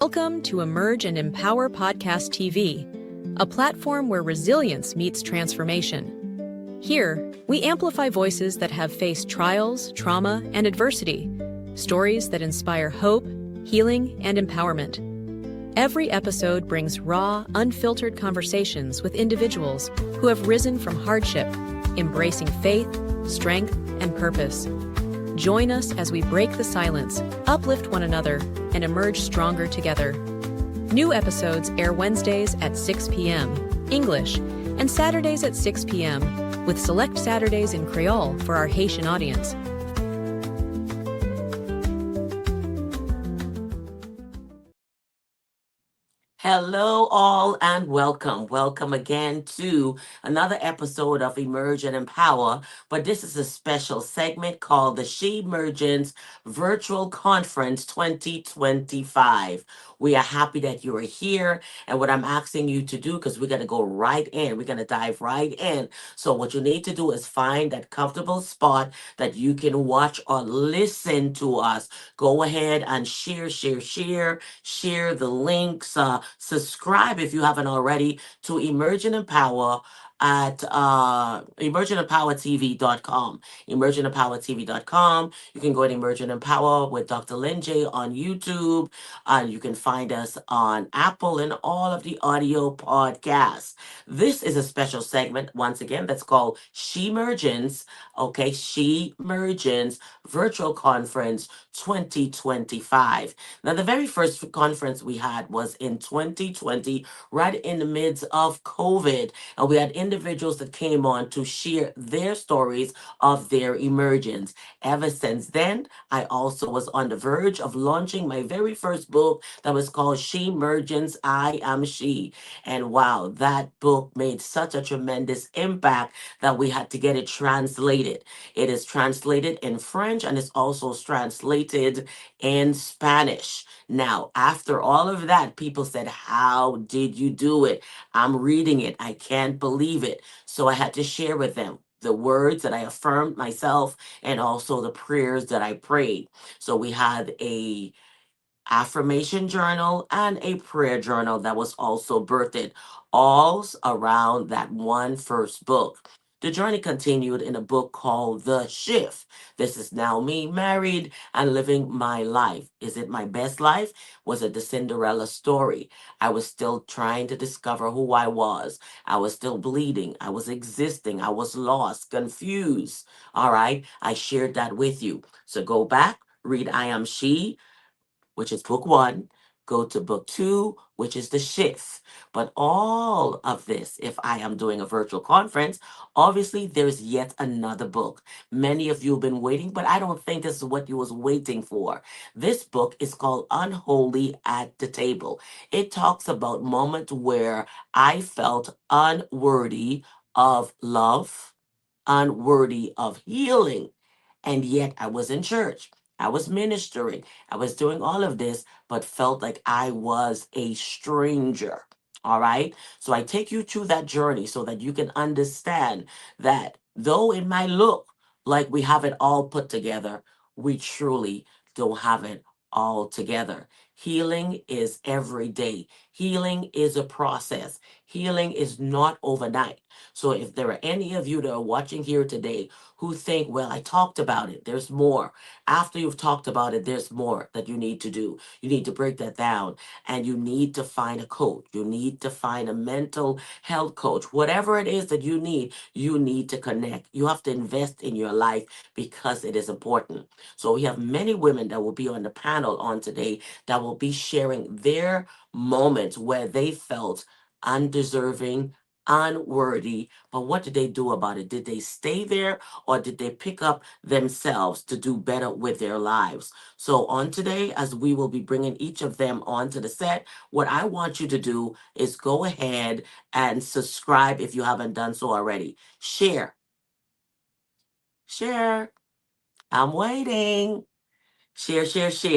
Welcome to Emerge and Empower Podcast TV, a platform where resilience meets transformation. Here, we amplify voices that have faced trials, trauma, and adversity, stories that inspire hope, healing, and empowerment. Every episode brings raw, unfiltered conversations with individuals who have risen from hardship, embracing faith, strength, and purpose. Join us as we break the silence, uplift one another, and emerge stronger together. New episodes air Wednesdays at 6 p.m. English and Saturdays at 6 p.m. with select Saturdays in Creole for our Haitian audience. Hello, all, and welcome. Welcome again to another episode of Emerge and Empower. But this is a special segment called the Shemergence Virtual Conference 2025. We are happy that you are here. And what I'm asking you to do, because we're going to go right in, we're going to dive right in. So, what you need to do is find that comfortable spot that you can watch or listen to us. Go ahead and share the links, subscribe if you haven't already to Emerge and Empower at emergeandempowertv.com. Emergeandempowertv.com. You can go to Emerge and Empower with Dr. Lynn J on YouTube. You can find us on Apple and all of the audio podcasts. This is a special segment, once again, that's called Shemergence. Okay, Shemergence Virtual Conference 2025. Now, the very first conference we had was in 2020, right in the midst of COVID. And we had individuals that came on to share their stories of their emergence. Ever since then, I also was on the verge of launching my very first book that was called Shemergence, I Am She. And wow, that book made such a tremendous impact that we had to get it translated. It is translated in French and it's also translated in Spanish. Now, after all of that, people said, how did you do it? I'm reading it. I can't believe it. So I had to share with them the words that I affirmed myself and also the prayers that I prayed. So we had a affirmation journal and a prayer journal that was also birthed, all around that one first book. The journey continued in a book called The Shift. This is now me married and living my life. Is it my best life? Was it the Cinderella story? I was still trying to discover who I was. I was still bleeding. I was existing. I was lost, confused. All right. I shared that with you. So go back, read I Am She, which is book one, go to book two, which is the shift. But all of this, if I am doing a virtual conference, obviously there's yet another book. Many of you have been waiting, but I don't think this is what you was waiting for. This book is called Unholy at the Table. It talks about moments where I felt unworthy of love, unworthy of healing, and yet I was in church. I was ministering. I was doing all of this, but felt like I was a stranger. All right. So I take you through that journey so that you can understand that though it might look like we have it all put together, we truly don't have it all together. Healing is every day. Healing is a process. Healing is not overnight. So if there are any of you that are watching here today who think, well, I talked about it, there's more. After you've talked about it, there's more that you need to do. You need to break that down and you need to find a coach. You need to find a mental health coach. Whatever it is that you need to connect. You have to invest in your life because it is important. So we have many women that will be on the panel on today that will be sharing their moments where they felt undeserving, unworthy. But what did they do about it? Did they stay there or did they pick up themselves to do better with their lives? So, on today, as we will be bringing each of them onto the set, what I want you to do is go ahead and subscribe if you haven't done so already. Share. I'm waiting. Share.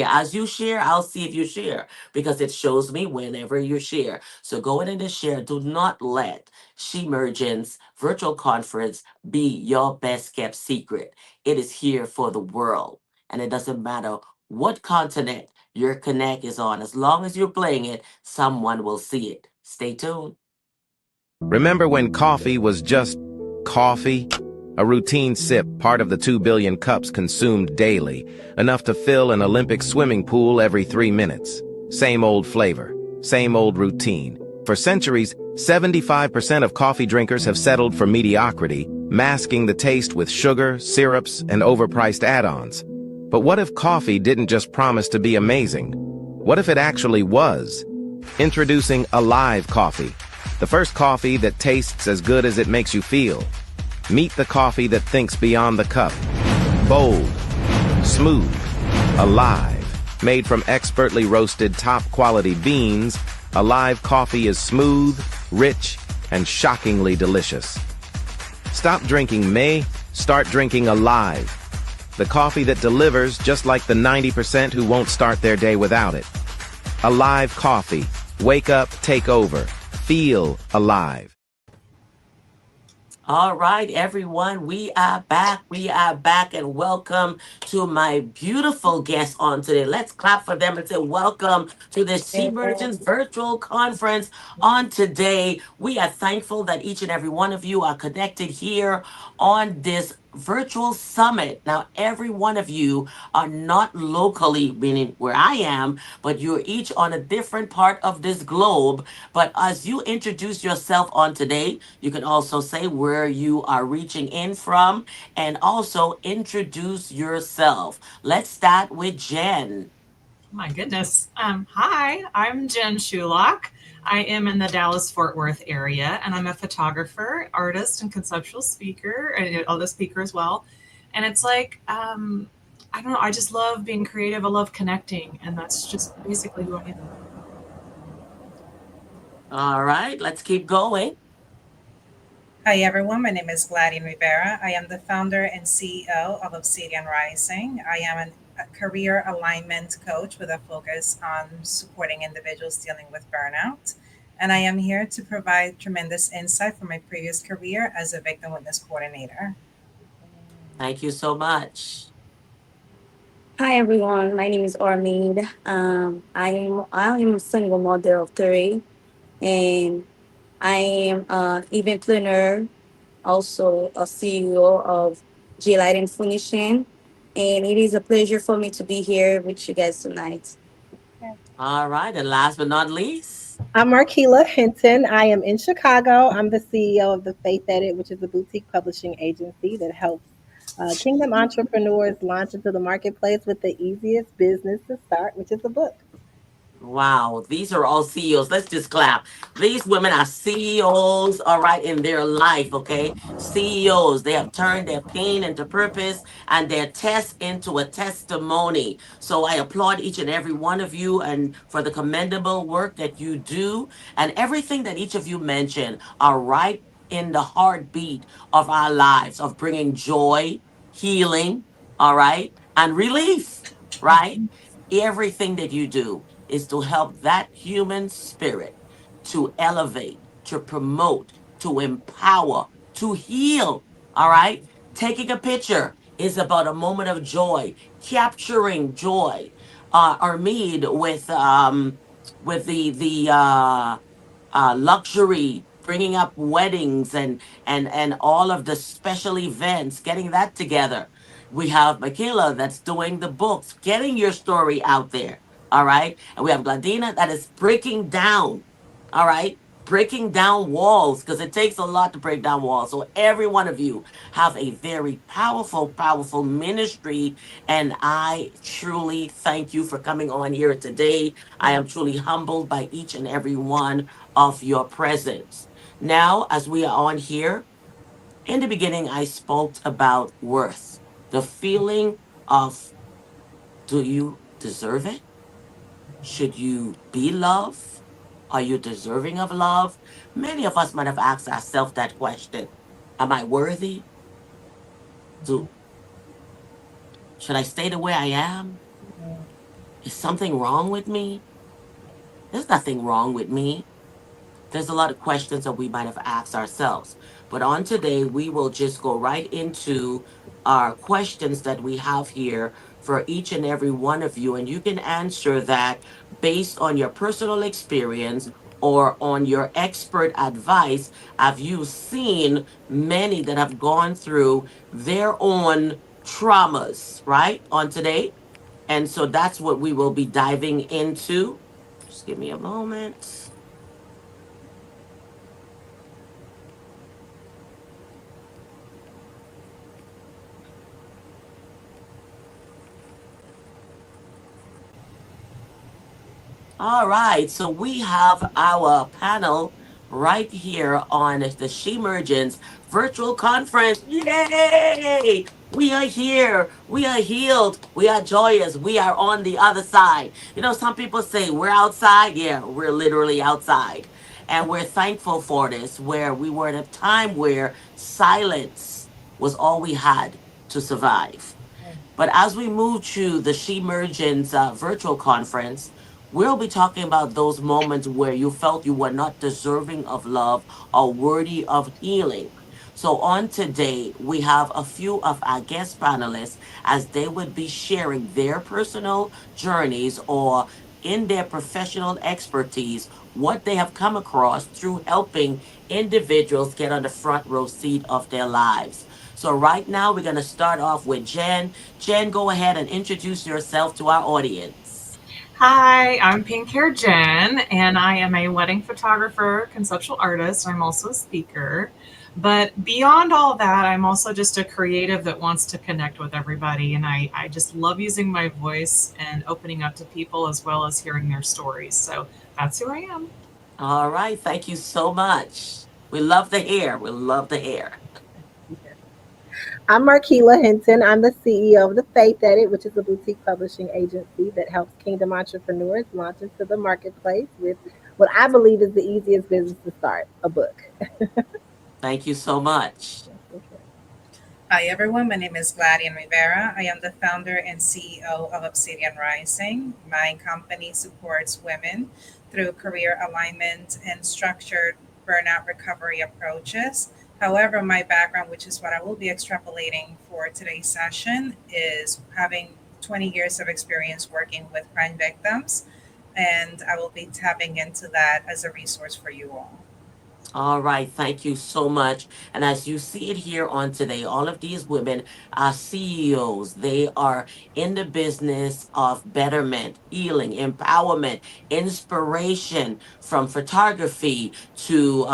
As you share, I'll see if you share because it shows me whenever you share. So go ahead and share. Do not let Shemergence Virtual Conference be your best kept secret. It is here for the world. And it doesn't matter what continent Your connect is on. As long as you're playing it, someone will see it. Stay tuned. Remember when coffee was just coffee? A routine sip, part of the 2 billion cups consumed daily, enough to fill an Olympic swimming pool every 3 minutes. Same old flavor, same old routine. For centuries, 75% of coffee drinkers have settled for mediocrity, masking the taste with sugar, syrups, and overpriced add-ons. But what if coffee didn't just promise to be amazing? What if it actually was? Introducing Alive Coffee, the first coffee that tastes as good as it makes you feel. Meet the coffee that thinks beyond the cup. Bold, smooth, alive. Made from expertly roasted top-quality beans, Alive Coffee is smooth, rich, and shockingly delicious. Stop drinking May, start drinking Alive. The coffee that delivers just like the 90% who won't start their day without it. Alive Coffee. Wake up, take over. Feel alive. All right, everyone, we are back. We are back, and welcome to my beautiful guests on today. Let's clap for them and say welcome to the Shemergence Virtual Conference on today. We are thankful that each and every one of you are connected here on this virtual summit. Now, every one of you are not locally, meaning where I am, but you're each on a different part of this globe. But as you introduce yourself on today, you can also say where you are reaching in from and also introduce yourself. Let's start with Jen. My goodness. Hi, I'm Jen Sulak. I am in the Dallas Fort Worth area, and I'm a photographer, artist, and conceptual speaker, and other speaker as well. And it's like, I don't know, I just love being creative. I love connecting, and that's just basically who I am. All right, let's keep going. Hi everyone, my name is Gladian Rivera. I am the founder and CEO of Obsidian Rising. I am a career alignment coach with a focus on supporting individuals dealing with burnout. And I am here to provide tremendous insight from my previous career as a victim witness coordinator. Thank you so much. Hi everyone, my name is Ormid. I am a single mother of three, and I am an event planner, also a CEO of G Light and Finishing, and it is a pleasure for me to be here with you guys tonight. All right, and last but not least. I'm Markela Hinton. I am in Chicago. I'm the CEO of the Faith Edit, which is a boutique publishing agency that helps kingdom entrepreneurs launch into the marketplace with the easiest business to start, which is a book. Wow, these are all CEOs. Let's just clap. These women are CEOs, all right, in their life, okay? CEOs. They have turned their pain into purpose and their test into a testimony. So I applaud each and every one of you and for the commendable work that you do and everything that each of you mentioned are right in the heartbeat of our lives of bringing joy, healing, all right, and relief, right? Everything that you do is to help that human spirit to elevate, to promote, to empower, to heal. All right. Taking a picture is about a moment of joy, capturing joy. Armid with the luxury, bringing up weddings and all of the special events, getting that together. We have Michaela that's doing the books, getting your story out there. All right. And we have Gladina that is breaking down. All right. Breaking down walls because it takes a lot to break down walls. So every one of you have a very powerful, powerful ministry. And I truly thank you for coming on here today. I am truly humbled by each and every one of your presence. Now, as we are on here, in the beginning, I spoke about worth, the feeling of do you deserve it? Should you be loved? Are you deserving of love? Many of us might have asked ourselves that question. Am I worthy? Do should I stay the way I am? Is something wrong with me? There's nothing wrong with me. There's a lot of questions that we might have asked ourselves. But on today, we will just go right into our questions that we have here for each and every one of you. And you can answer that based on your personal experience or on your expert advice. Have you seen many that have gone through their own traumas, right? On today. And so that's what we will be diving into. Just give me a moment. All right, so we have our panel right here on the Shemergence Virtual Conference. Yay! We are here. We are healed. We are joyous. We are on the other side. You know, some people say we're outside. Yeah, we're literally outside. And we're thankful for this, where we were at a time where silence was all we had to survive. But as we move to the Shemergence virtual conference, we'll be talking about those moments where you felt you were not deserving of love or worthy of healing. So, on today, we have a few of our guest panelists as they would be sharing their personal journeys or in their professional expertise, what they have come across through helping individuals get on the front row seat of their lives. So, right now, we're going to start off with Jen. Jen, go ahead and introduce yourself to our audience. Hi, I'm Pink Hair Jen, and I am a wedding photographer, conceptual artist. I'm also a speaker. But beyond all that, I'm also just a creative that wants to connect with everybody. And I just love using my voice and opening up to people as well as hearing their stories. So that's who I am. All right, thank you so much. We love the hair. We love the hair. I'm Marquila Hinton. I'm the CEO of The Faith Edit, which is a boutique publishing agency that helps kingdom entrepreneurs launch into the marketplace with what I believe is the easiest business to start, a book. Thank you so much. Hi, everyone. My name is Gladian Rivera. I am the founder and CEO of Obsidian Rising. My company supports women through career alignment and structured burnout recovery approaches. However, my background, which is what I will be extrapolating for today's session, is having 20 years of experience working with crime victims, and I will be tapping into that as a resource for you all. All right, thank you so much. And as you see it here on today, all of these women are CEOs. They are in the business of betterment, healing, empowerment, inspiration, from photography to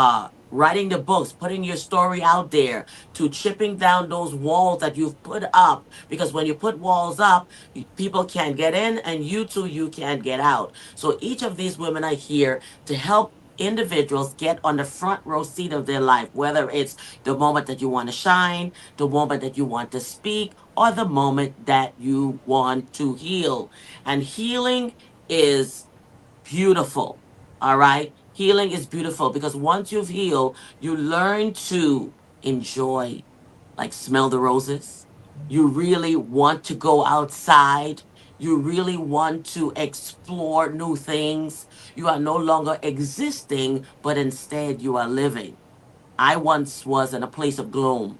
writing the books, putting your story out there, to chipping down those walls that you've put up. Because when you put walls up, people can't get in, and you too, you can't get out. So each of these women are here to help individuals get on the front row seat of their life, whether it's the moment that you want to shine, the moment that you want to speak, or the moment that you want to heal. And healing is beautiful. All right. Healing is beautiful because once you've healed, you learn to enjoy, like smell the roses. You really want to go outside. You really want to explore new things. You are no longer existing, but instead you are living. I once was in a place of gloom.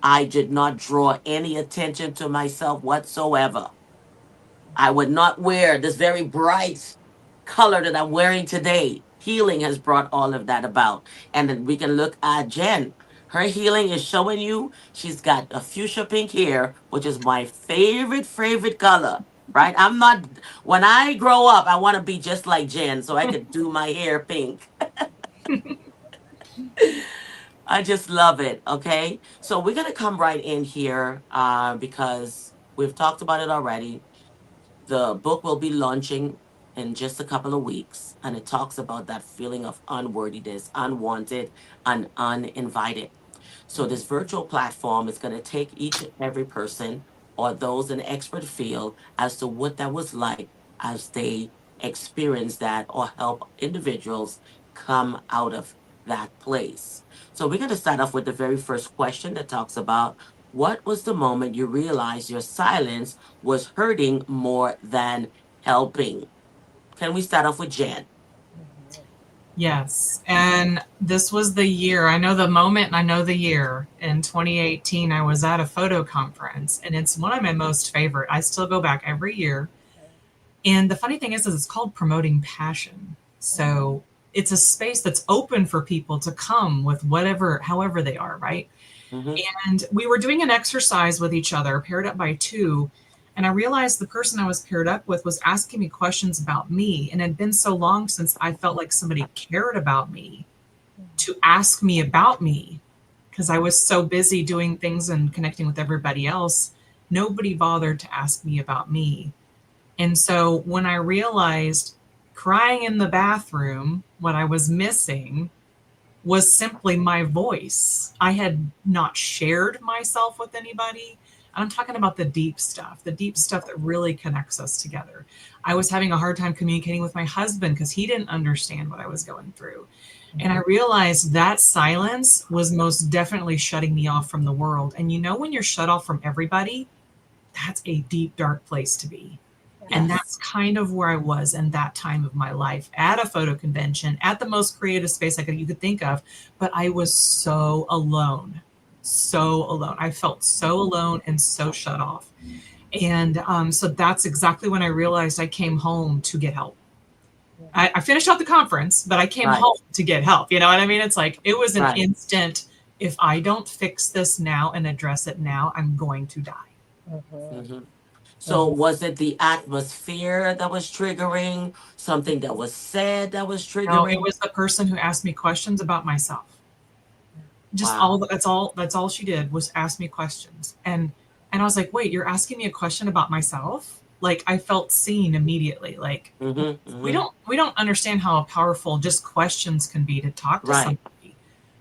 I did not draw any attention to myself whatsoever. I would not wear this very bright color that I'm wearing today. Healing has brought all of that about. And then we can look at Jen. Her healing is showing you she's got a fuchsia pink hair, which is my favorite color. Right? I'm not, when I grow up, I want to be just like Jen so I could do my hair pink. I just love it. Okay. So we're going to come right in here because we've talked about it already. The book will be launching in just a couple of weeks, and it talks about that feeling of unworthiness, unwanted, and uninvited. So this virtual platform is going to take each and every person or those in the expert field as to what that was like as they experience that or help individuals come out of that place. So we're going to start off with the very first question that talks about what was the moment you realized your silence was hurting more than helping? Can we start off with Jen? Yes. And this was the year, I know the moment and I know the year. In 2018, I was at a photo conference, and it's one of my most favorite. I still go back every year. And the funny thing is it's called Promoting Passion. So it's a space that's open for people to come with whatever, however they are, right? Mm-hmm. And we were doing an exercise with each other, paired up by two. And I realized the person I was paired up with was asking me questions about me. And it had been so long since I felt like somebody cared about me to ask me about me, because I was so busy doing things and connecting with everybody else. Nobody bothered to ask me about me. And so when I realized crying in the bathroom, what I was missing was simply my voice. I had not shared myself with anybody. I'm talking about the deep stuff that really connects us together. I was having a hard time communicating with my husband because he didn't understand what I was going through. And I realized that silence was most definitely shutting me off from the world. And you know, when you're shut off from everybody, that's a deep, dark place to be. And Yes. that's kind of where I was in that time of my life, at a photo convention, at the most creative space you could think of. But I was so alone, so alone. I felt so alone and so shut off. And so that's exactly when I realized I came home to get help. I finished out the conference, but I came Right. home to get help. You know what I mean? It's like, it was an Right. instant. If I don't fix this now and address it now, I'm going to die. Mm-hmm. So was it the atmosphere that was triggering, something that was said that was No, it triggering? was the person who asked me questions about myself. Just Wow. that's all she did was ask me questions. And I was like, wait, you're asking me a question about myself? Like, I felt seen immediately. Like, Mm-hmm. we Mm-hmm. don't understand how powerful just questions can be to talk to Right. somebody.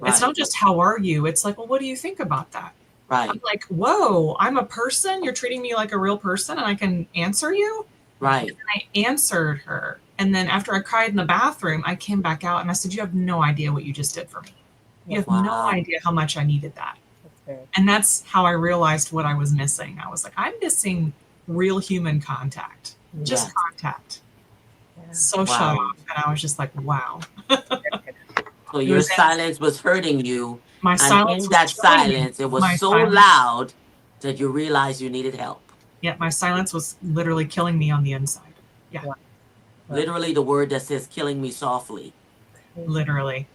It's Right. not just how are you? It's like, well, what do you think about that? I'm Right. like, whoa, I'm a person. You're treating me like a real person and I can answer you? Right. I answered her. And then after I cried in the bathroom, I came back out and I said, you have no idea what you just did for me. You have no Wow. idea how much I needed that. That's very And that's how I realized what I was missing. I was like, I'm missing real human contact, just Yes. contact. So shut Wow. off. And I was just like, wow. So It your was silence was hurting you, my and silence in was that killing me. silence, it was My so silence, loud that you realized you needed help. yeah, my silence was literally killing me on the inside. Yeah, wow. Literally, the word that says "killing me softly." literally.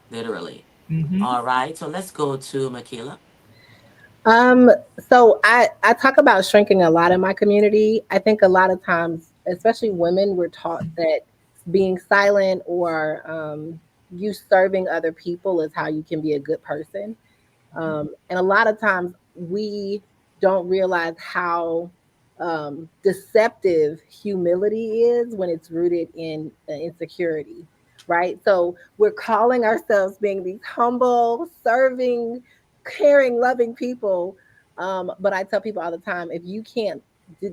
Literally. Hmm. All right. So let's go to Makila. Um, so I talk about shrinking a lot in my community. I think a lot of times, especially women, we're taught that being silent or you serving other people is how you can be a good person. And a lot of times we don't realize how deceptive humility is when it's rooted in insecurity, right? So we're calling ourselves being these humble, serving, caring, loving people. But I tell people all the time, if you can't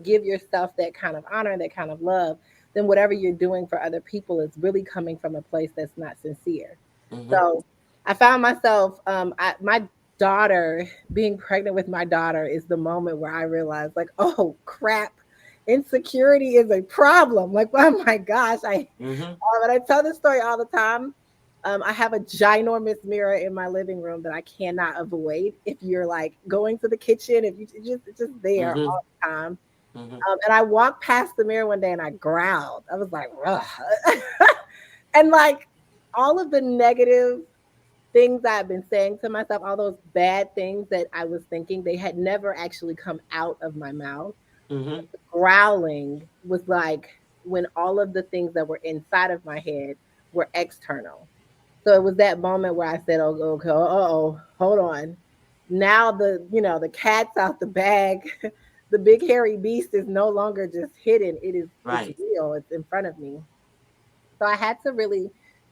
give yourself that kind of honor, that kind of love, then whatever you're doing for other people is really coming from a place that's not sincere. Mm-hmm. So I found myself, my daughter, being pregnant with my daughter is the moment where I realized, like, oh crap, insecurity is a problem. Like, oh my gosh, Mm-hmm. but I tell this story all the time. I have a ginormous mirror in my living room that I cannot avoid. If you're like going to the kitchen, if you it's just there Mm-hmm. all the time. Mm-hmm. And I walked past the mirror one day and I growled. I was like, ugh. And like all of the negative things I've been saying to myself, all those bad things that I was thinking, they had never actually come out of my mouth. Mm-hmm. Growling was like when all of the things that were inside of my head were external. So it was that moment where I said, "Oh, okay, oh, hold on." Now the cat's out the bag. The big hairy beast is no longer just hidden. It's Right. real. It's in front of me. So I had to really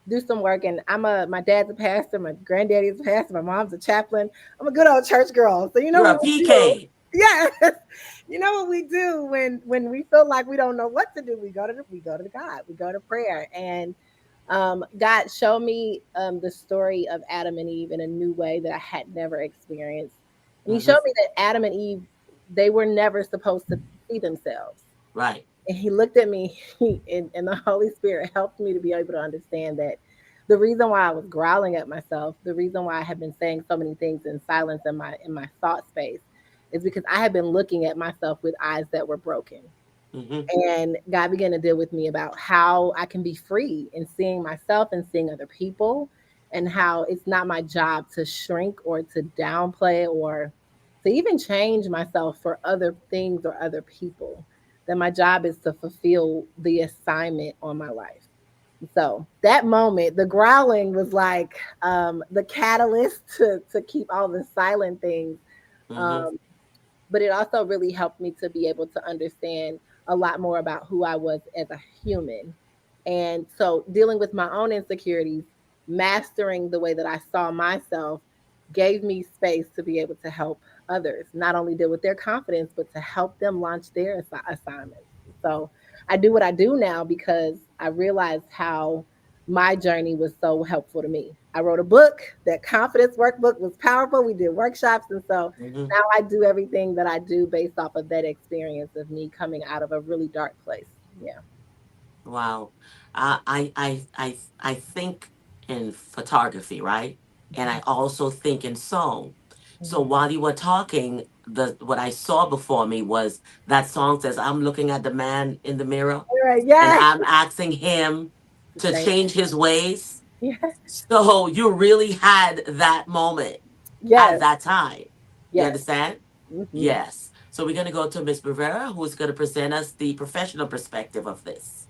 do some work. And my dad's a pastor, my granddaddy's a pastor, my mom's a chaplain. I'm a good old church girl. So you know You're a what we do? PK. Yes. You know what we do when we feel like we don't know what to do? We go to God. We go to prayer. And God showed me the story of Adam and Eve in a new way that I had never experienced. And he Mm-hmm. showed me that Adam and Eve, they were never supposed to see themselves. Right. And he looked at me, and the Holy Spirit helped me to be able to understand that the reason why I was growling at myself, the reason why I had been saying so many things in silence in my thought space, is because I had been looking at myself with eyes that were broken. Mm-hmm. And God began to deal with me about how I can be free in seeing myself and seeing other people, and how it's not my job to shrink or to downplay or to even change myself for other things or other people. That my job is to fulfill the assignment on my life. So that moment, the growling was like the catalyst to keep all the silent things. Mm-hmm. Um, but it also really helped me to be able to understand a lot more about who I was as a human. And so dealing with my own insecurities, mastering the way that I saw myself gave me space to be able to help others, not only deal with their confidence, but to help them launch their assignments. So I do what I do now because I realized how my journey was so helpful to me. I wrote a book. That confidence workbook was powerful. We did workshops. And so Mm-hmm. now I do everything that I do based off of that experience of me coming out of a really dark place. Yeah. Wow. I think in photography, right? And I also think in song. So Mhm. while you were talking, the what I saw before me was that song says, "I'm looking at the man in the mirror All right. and Yes. I'm asking him To to change. change his ways." Yeah. So you really had that moment at Yes. that time. You Yes. understand? Hmm. Yes. So we're going to go to Miss Rivera, who's going to present us the professional perspective of this.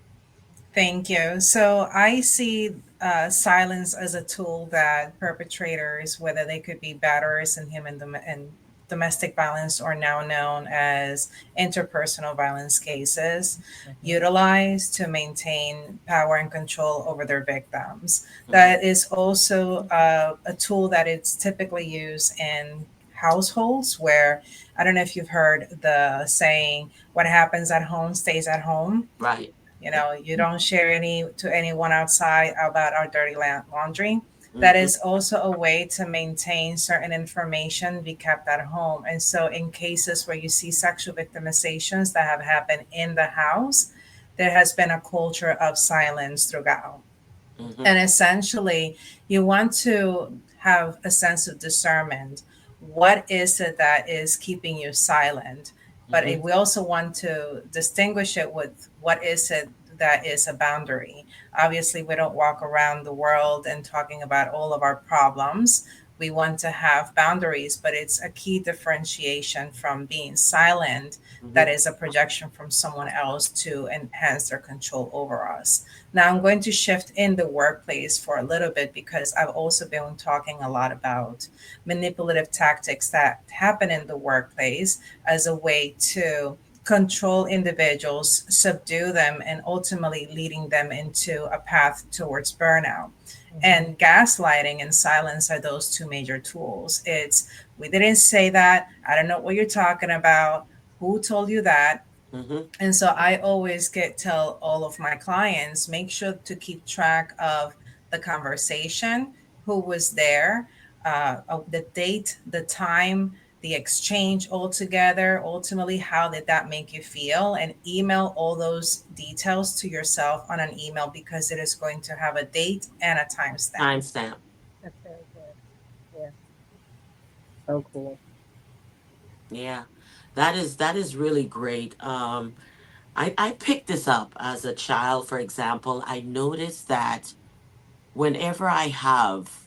Thank you. So I see silence as a tool that perpetrators, whether they could be batterers in and domestic violence or now known as interpersonal violence cases, Hmm. utilize to maintain power and control over their victims. Mm-hmm. That is also a tool that it's typically used in households where I don't know if you've heard the saying, what happens at home stays at home. Right. You know, you don't share any to anyone outside about our dirty laundry. That Mm-hmm. is also a way to maintain certain information be kept at home. And so, in cases where you see sexual victimizations that have happened in the house, there has been a culture of silence throughout. Mm-hmm. And essentially, you want to have a sense of discernment. What is it that is keeping you silent? But Mm-hmm. we also want to distinguish it with what is it that is a boundary. Obviously, we don't walk around the world and talking about all of our problems. We want to have boundaries, but it's a key differentiation from being silent Mm-hmm. that is a projection from someone else to enhance their control over us. Now, I'm going to shift in the workplace for a little bit because I've also been talking a lot about manipulative tactics that happen in the workplace as a way to control individuals, subdue them, and ultimately leading them into a path towards burnout. Hmm. And gaslighting and silence are those two major tools. It's, we didn't say that. I don't know what you're talking about. Who told you that? Mm-hmm. And so I always get tell all of my clients, make sure to keep track of the conversation, who was there, of the date, the time, the exchange altogether. Ultimately, how did that make you feel? And email all those details to yourself on an email because it is going to have a date and a timestamp. Timestamp. That's very good. Yeah. So cool. Yeah. That is really great. I picked this up as a child, for example. I noticed that whenever I have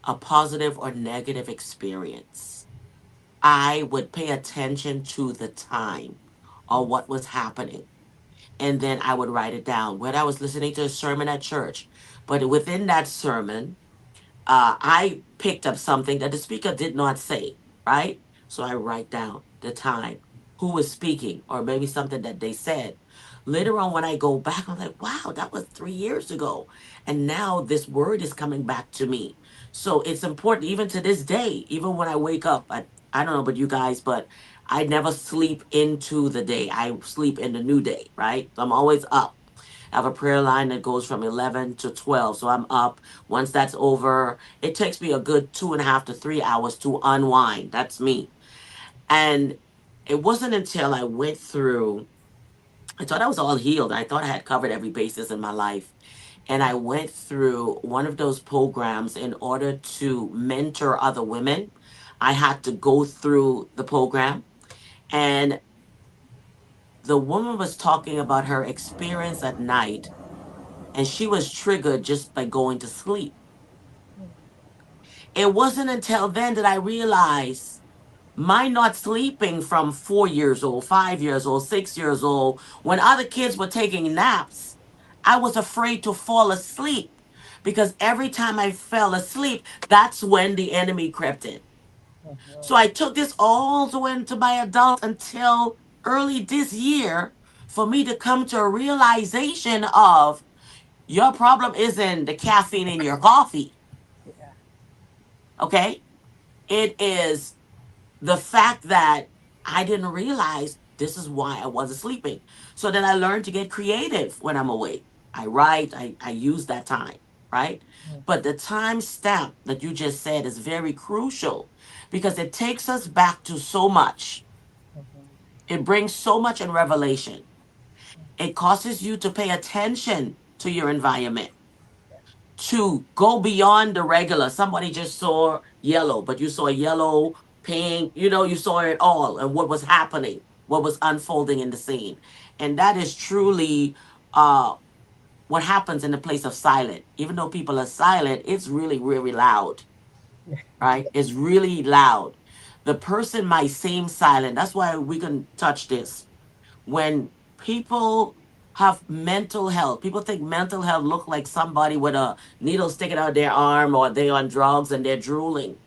a positive or negative experience, I would pay attention to the time or Yes. what was happening. And then I would write it down. When I was listening to a sermon at church, but within that sermon, I picked up something that the speaker did not say, right? So I write down the time, who was speaking, or maybe something that they said. Later on, when I go back, I'm like, wow, that was 3 years ago. And now this word is coming back to me. So it's important, even to this day, even when I wake up. I don't know about you guys, but I never sleep into the day. I sleep in the new day, right? So I'm always up. I have a prayer line that goes from 11 to 12. So I'm up. Once that's over, it takes me a good 2.5 to 3 hours to unwind. That's me. And it wasn't until I went through, I thought I was all healed. I thought I had covered every basis in my life. and I went through one of those programs in order to mentor other women. I had to go through the program, and the woman was talking about her experience at night, and she was triggered just by going to sleep. It wasn't until then that I realized my not sleeping from 4 years old, 5 years old, 6 years old, when other kids were taking naps, I was afraid to fall asleep because every time I fell asleep, that's when the enemy crept in. So I took this all the way into my adult until early this year for me to come to a realization of your problem isn't the caffeine in your coffee, Yeah. okay? It is the fact that I didn't realize this is why I wasn't sleeping. So then I learned to get creative when I'm awake. I write, I use that time, right? But the time stamp that you just said is very crucial because it takes us back to so much. It brings so much in revelation. It causes you to pay attention to your environment, to go beyond the regular. Somebody just saw yellow, but you saw yellow, pink, you saw it all and what was happening, what was unfolding in the scene. And that is truly uh what happens in the place of silent. Even though people are silent, it's really, really loud, right? It's really loud. The person might seem silent. That's why we can touch this. When people have mental health, people think mental health look like somebody with a needle sticking out their arm or they on drugs and they're drooling.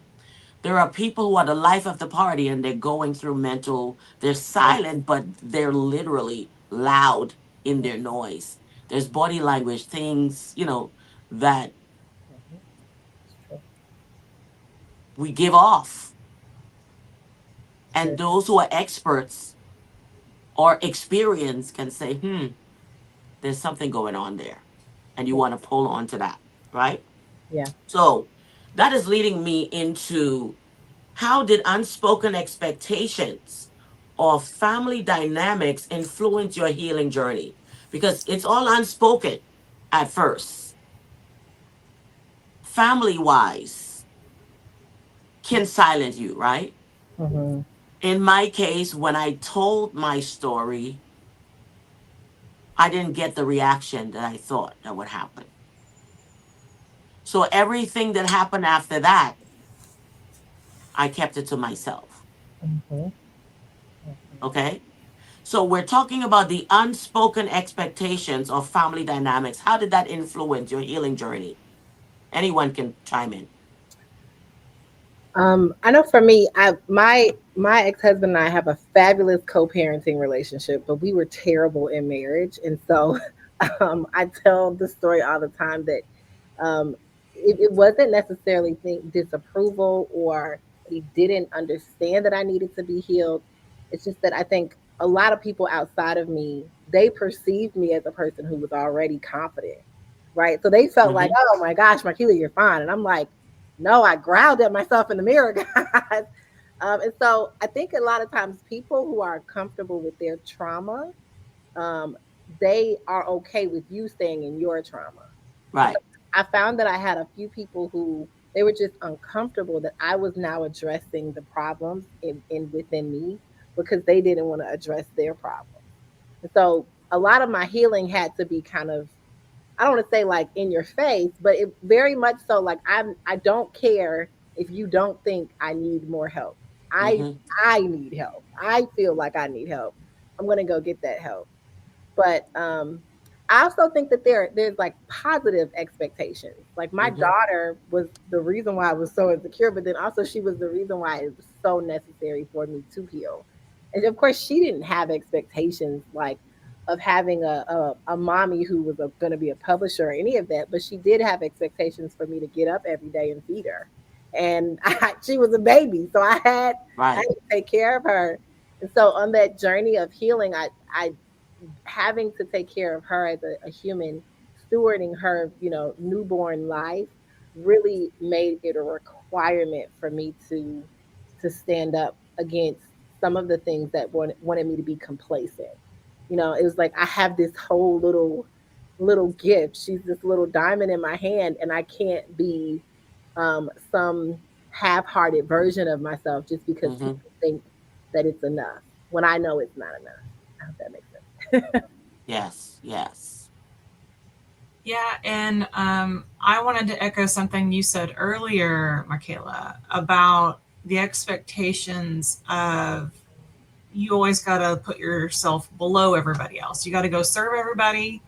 There are people who are the life of the party and they're going through they're silent, but they're literally loud in their noise. There's body language, things, that we give off. And Yes. those who are experts or experienced can say, there's something going on there. And you want to pull on to that, right? Yeah. So that is leading me into how did unspoken expectations or family dynamics influence your healing journey? Because it's all unspoken at first. Family wise can silence you, right? Mm-hmm. In my case, when I told my story, I didn't get the reaction that I thought that would happen. So everything that happened after that, I kept it to myself. Mm-hmm. Okay. So we're talking about the unspoken expectations of family dynamics. How did that influence your healing journey? Anyone can chime in. I know for me, my ex husband and I have a fabulous co-parenting relationship, but we were terrible in marriage, and so I tell the story all the time that um, it wasn't necessarily disapproval or he didn't understand that I needed to be healed. It's just that I think a lot of people outside of me, they perceived me as a person who was already confident, right? So they felt like, Mm-hmm. oh my gosh, Markeela, you're fine, and I'm like, no, I growled at myself in the mirror, guys. And so I think a lot of times people who are comfortable with their trauma, um, they are okay with you staying in your trauma. And so Right. I found that I had a few people who they were just uncomfortable that I was now addressing the problems in within me because they didn't want to address their problems. And so a lot of my healing had to be kind of, I don't want to say like in your face, but it very much so like I don't care if you don't think I need more help. I Mm-hmm. I need help. I feel like I need help. I'm gonna go get that help. But I also think that there's like positive expectations. Like my Mm-hmm. daughter was the reason why I was so insecure, but then also she was the reason why it was so necessary for me to heal. And of course, she didn't have expectations like of having a mommy who was going to be a publisher or any of that, but she did have expectations for me to get up every day and feed her. And she was a baby, so I had Right. to take care of her. And so on that journey of healing, I having to take care of her as a human, stewarding her, newborn life, really made it a requirement for me to stand up against some of the things that wanted me to be complacent. It was like I have this whole little little gift. She's this little diamond in my hand, and I can't be some half-hearted version of myself just because Mm-hmm. people think that it's enough when I know it's not enough. I hope that makes sense. Yes, yes. Yeah, and I wanted to echo something you said earlier, Michaela, about the expectations of you always got to put yourself below everybody else. You got to go serve everybody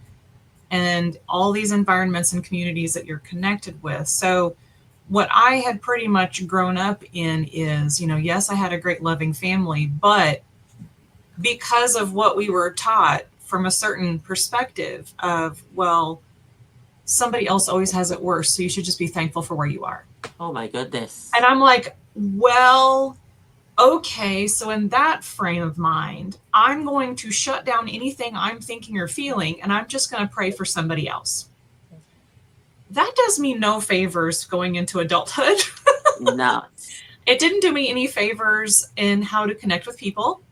and all these environments and communities that you're connected with. So, what I had pretty much grown up in is, yes, I had a great loving family, but because of what we were taught from a certain perspective of, well, somebody else always has it worse, so you should just be thankful for where you are. Oh my goodness. And I'm like, well, okay, so in that frame of mind, I'm going to shut down anything I'm thinking or feeling, and I'm just going to pray for somebody else. That does me no favors going into adulthood. No. It didn't do me any favors in how to connect with people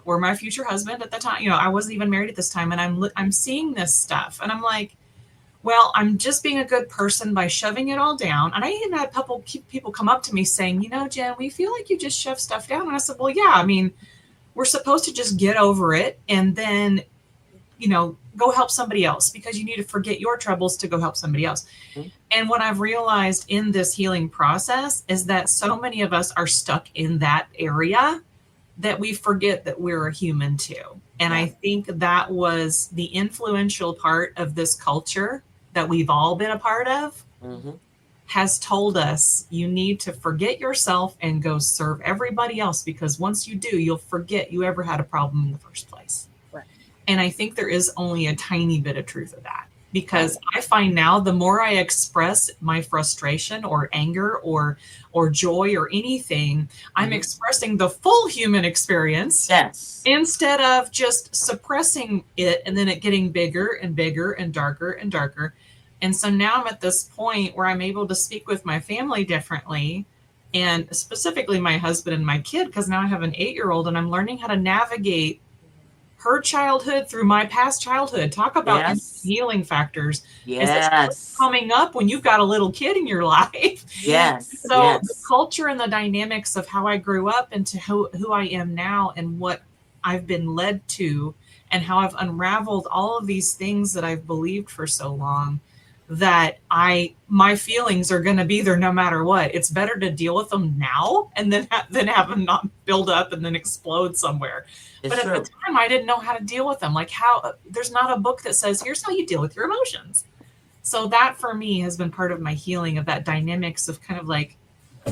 or my future husband at the time. I wasn't even married at this time, and I'm seeing this stuff, and I'm like, well, I'm just being a good person by shoving it all down. And I even had a couple people come up to me saying, Jen, we feel like you just shove stuff down. And I said, well, yeah, I mean, we're supposed to just get over it and then, go help somebody else, because you need to forget your troubles to go help somebody else. Mm-hmm. And what I've realized in this healing process is that so many of us are stuck in that area that we forget that we're a human too. And I think that was the influential part of this culture that we've all been a part of, Mm-hmm. has told us you need to forget yourself and go serve everybody else, because once you do, you'll forget you ever had a problem in the first place. Right. And I think there is only a tiny bit of truth of that, because I find now the more I express my frustration or anger or joy or anything, I'm expressing the full human experience. Yes. Instead of just suppressing it and then it getting bigger and bigger and darker and darker. And so now I'm at this point where I'm able to speak with my family differently, and specifically my husband and my kid, because now I have an 8-year-old and I'm learning how to navigate her childhood through my past childhood. Talk about healing factors. Yes. Coming up when you've got a little kid in your life. Yes. So the culture and the dynamics of how I grew up into who I am now and what I've been led to, and how I've unraveled all of these things that I've believed for so long, that my feelings are going to be there no matter what. It's better to deal with them now and then have them not build up and then explode somewhere. But at the time, I didn't know how to deal with them. Like, there's not a book that says, here's how you deal with your emotions. So that for me has been part of my healing, of that dynamics of kind of like,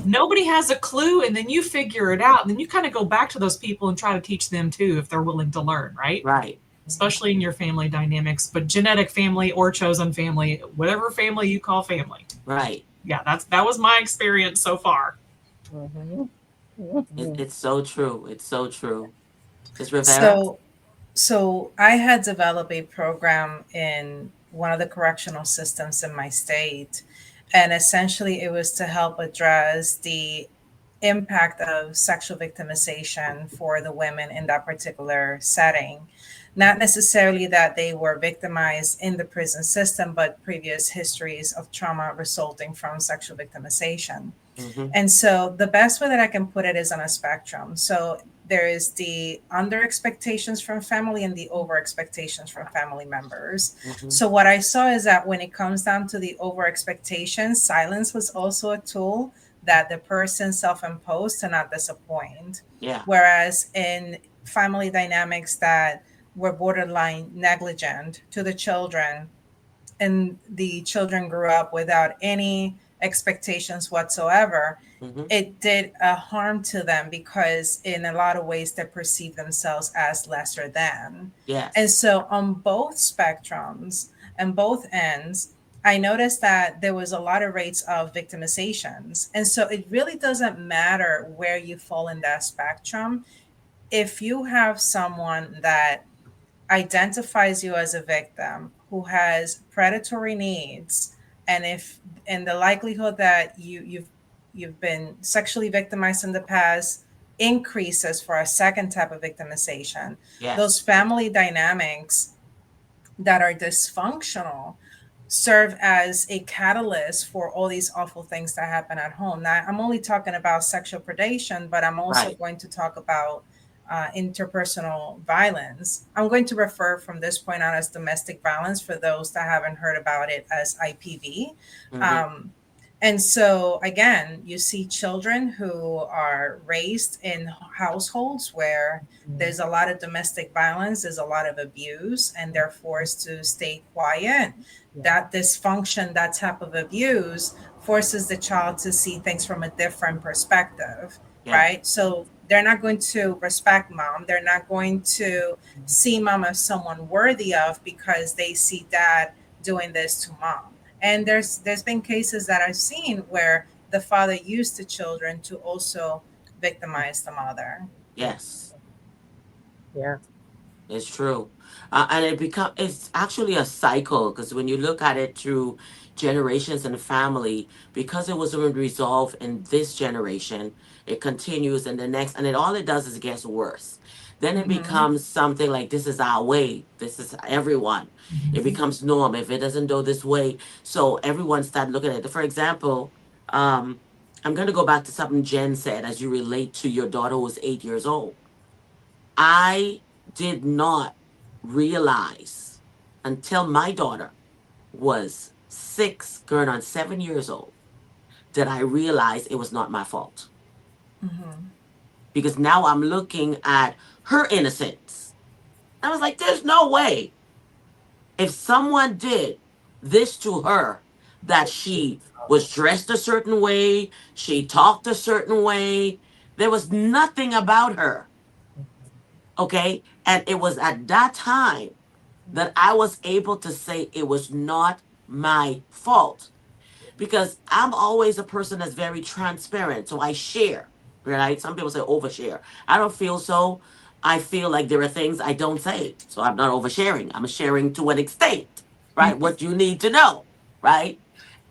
nobody has a clue, and then you figure it out, and then you kind of go back to those people and try to teach them too, if they're willing to learn, right? Right. Especially in your family dynamics, but genetic family or chosen family, whatever family you call family. Right. Yeah, that was my experience so far. It's so true. It's so true. Ms. Rivera? So I had developed a program in one of the correctional systems in my state, and essentially it was to help address the impact of sexual victimization for the women in that particular setting. Not necessarily that they were victimized in the prison system, but previous histories of trauma resulting from sexual victimization. And so the best way that I can put it is on a spectrum. So there is the under expectations from family and the over expectations from family members. So what I saw is that when it comes down to the over expectations, silence was also a tool that the person self-imposed to not disappoint. Yeah. Whereas in family dynamics that were borderline negligent to the children, and the children grew up without any expectations whatsoever, it did a harm to them, because in a lot of ways they perceive themselves as lesser than. Yes. And so on both spectrums and both ends, I noticed that there was a lot of rates of victimizations. And so it really doesn't matter where you fall in that spectrum. If you have someone that identifies you as a victim, who has predatory needs, and the likelihood that you've been sexually victimized in the past increases for a second type of victimization, those family dynamics that are dysfunctional serve as a catalyst for all these awful things that happen at home. Now, I'm only talking about sexual predation, but I'm also Right. going to talk about interpersonal violence. I'm going to refer from this point on as domestic violence for those that haven't heard about it as IPV. Mm-hmm. Um, and so, again, you see children who are raised in households where there's a lot of domestic violence, there's a lot of abuse, and they're forced to stay quiet. That dysfunction, that type of abuse, forces the child to see things from a different perspective, Yeah. right? So they're not going to respect mom. They're not going to see mom as someone worthy of because they see dad doing this to mom. And there's been cases that I've seen where the father used the children to also victimize the mother. Yes. Yeah. It's true. And it's actually a cycle because when you look at it through generations and family, because it wasn't resolved in this generation, it continues in the next, and all it does is it gets worse. Then it Mm-hmm. becomes something like this is our way, this is everyone. It becomes norm. If it doesn't go this way, so everyone start looking at it. For example, um, I'm gonna go back to something Jen said as you relate to your daughter who was 8 years old. I did not realize until my daughter was 6, going on 7 years old, that I realized it was not my fault. Mm-hmm. Because now I'm looking at her innocence. I was like, there's no way if someone did this to her that she was dressed a certain way, she talked a certain way, there was nothing about her. Okay. And it was at that time that I was able to say it was not my fault because I'm always a person that's very transparent. So I share, right? Some people say overshare. I don't feel so. I feel like there are things I don't say. So I'm not oversharing. I'm sharing to an extent, right? What you need to know, right?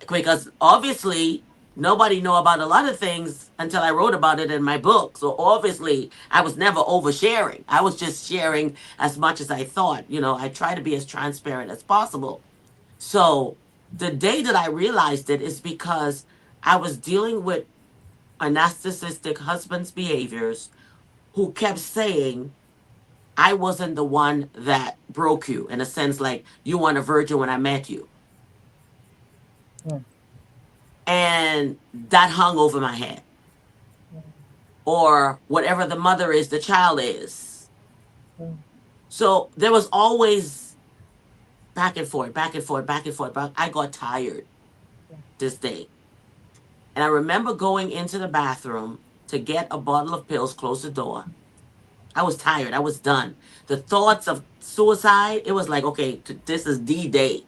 Because obviously nobody know about a lot of things until I wrote about it in my book. So obviously I was never oversharing. I was just sharing as much as I thought. I try to be as transparent as possible. So the day that I realized it is because I was dealing with a narcissistic husband's behaviors who kept saying I wasn't the one that broke you, in a sense like you weren't a virgin when I met you. Mm. And that hung over my head. Or whatever the mother is, the child is. Mm. So there was always back and forth, back and forth, back and forth. But I got tired this day. And I remember going into the bathroom to get a bottle of pills, close the door. I was tired. I was done. The thoughts of suicide, it was like, okay, this is the day.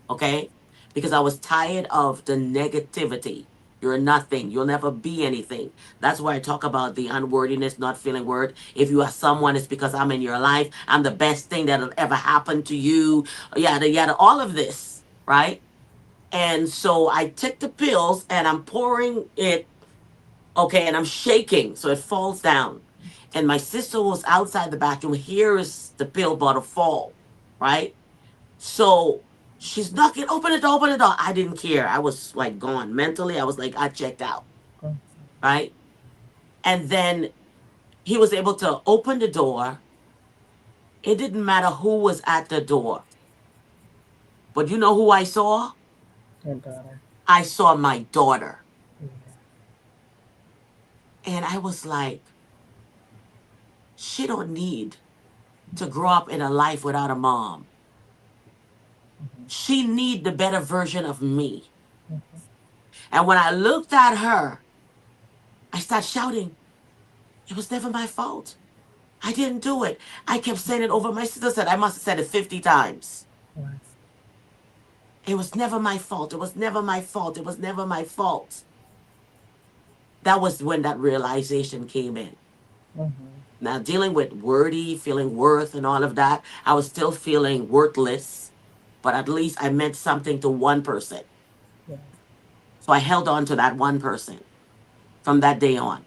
Okay? Because I was tired of the negativity. You're nothing. You'll never be anything. That's why I talk about the unworthiness, not feeling worth. If you are someone, it's because I'm in your life. I'm the best thing that'll ever happen to you. Yada, yada, all of this, right? And so I took the pills and I'm pouring it, okay, and I'm shaking. So it falls down. And my sister was outside the bathroom, hears the pill bottle fall, right? So she's knocking, open the door, open the door. I didn't care. I was like gone. Mentally, I was like, I checked out, Mm. right? And then he was able to open the door. It didn't matter who was at the door. But you know who I saw? Your daughter. I saw my daughter. Yeah. And I was like, she don't need to grow up in a life without a mom. Mhm. She need the better version of me. Mhm. And when I looked at her, I started shouting, it was never my fault. I didn't do it. I kept saying it over. My sister said I must have said it 50 times. Right. It was never my fault. It was never my fault. It was never my fault. That was when that realization came in. Mhm. Now, dealing with worthy, feeling worth, and all of that, I was still feeling worthless, but at least I meant something to one person. Yeah. So I held on to that one person from that day on.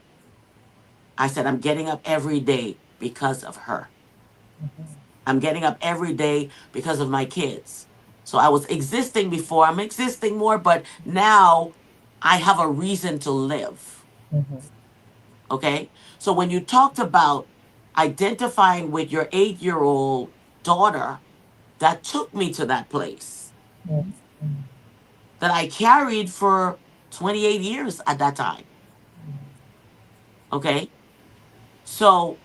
I said, I'm getting up every day because of her. Mhm. I'm getting up every day because of my kids. So I was existing before, I'm existing more, but now I have a reason to live. Mm-hmm. Okay. So when you talked about identifying with your 8-year old daughter, that took me to that place Mm-hmm. that I carried for 28 years at that time. Okay. So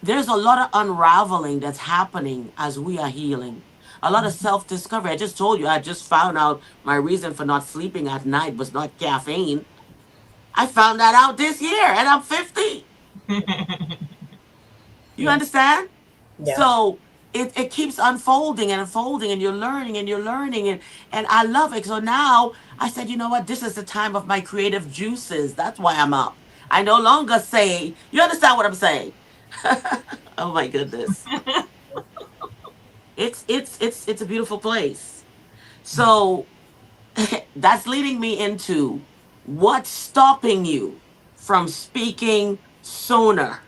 there's a lot of unraveling that's happening as we are healing. A lot of self discovery. I just told you, I just found out my reason for not sleeping at night was not caffeine. I found that out this year and I'm 50. You Yeah. understand? Yeah. So it keeps unfolding and unfolding, and you're learning, and I love it. So now I said, you know what? This is the time of my creative juices. That's why I'm up. I no longer say, you understand what I'm saying? Oh my goodness. It's a beautiful place. So that's leading me into what's stopping you from speaking sooner,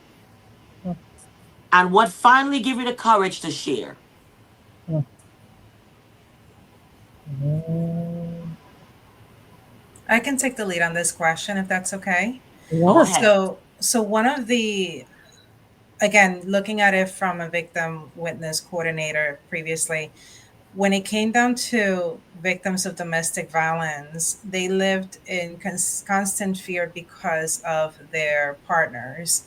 and what finally give you the courage to share. Mm-hmm. I can take the lead on this question if that's okay. Go Yes. ahead. So one of the, again, looking at it from a victim witness coordinator previously, when it came down to victims of domestic violence, they lived in constant fear because of their partners.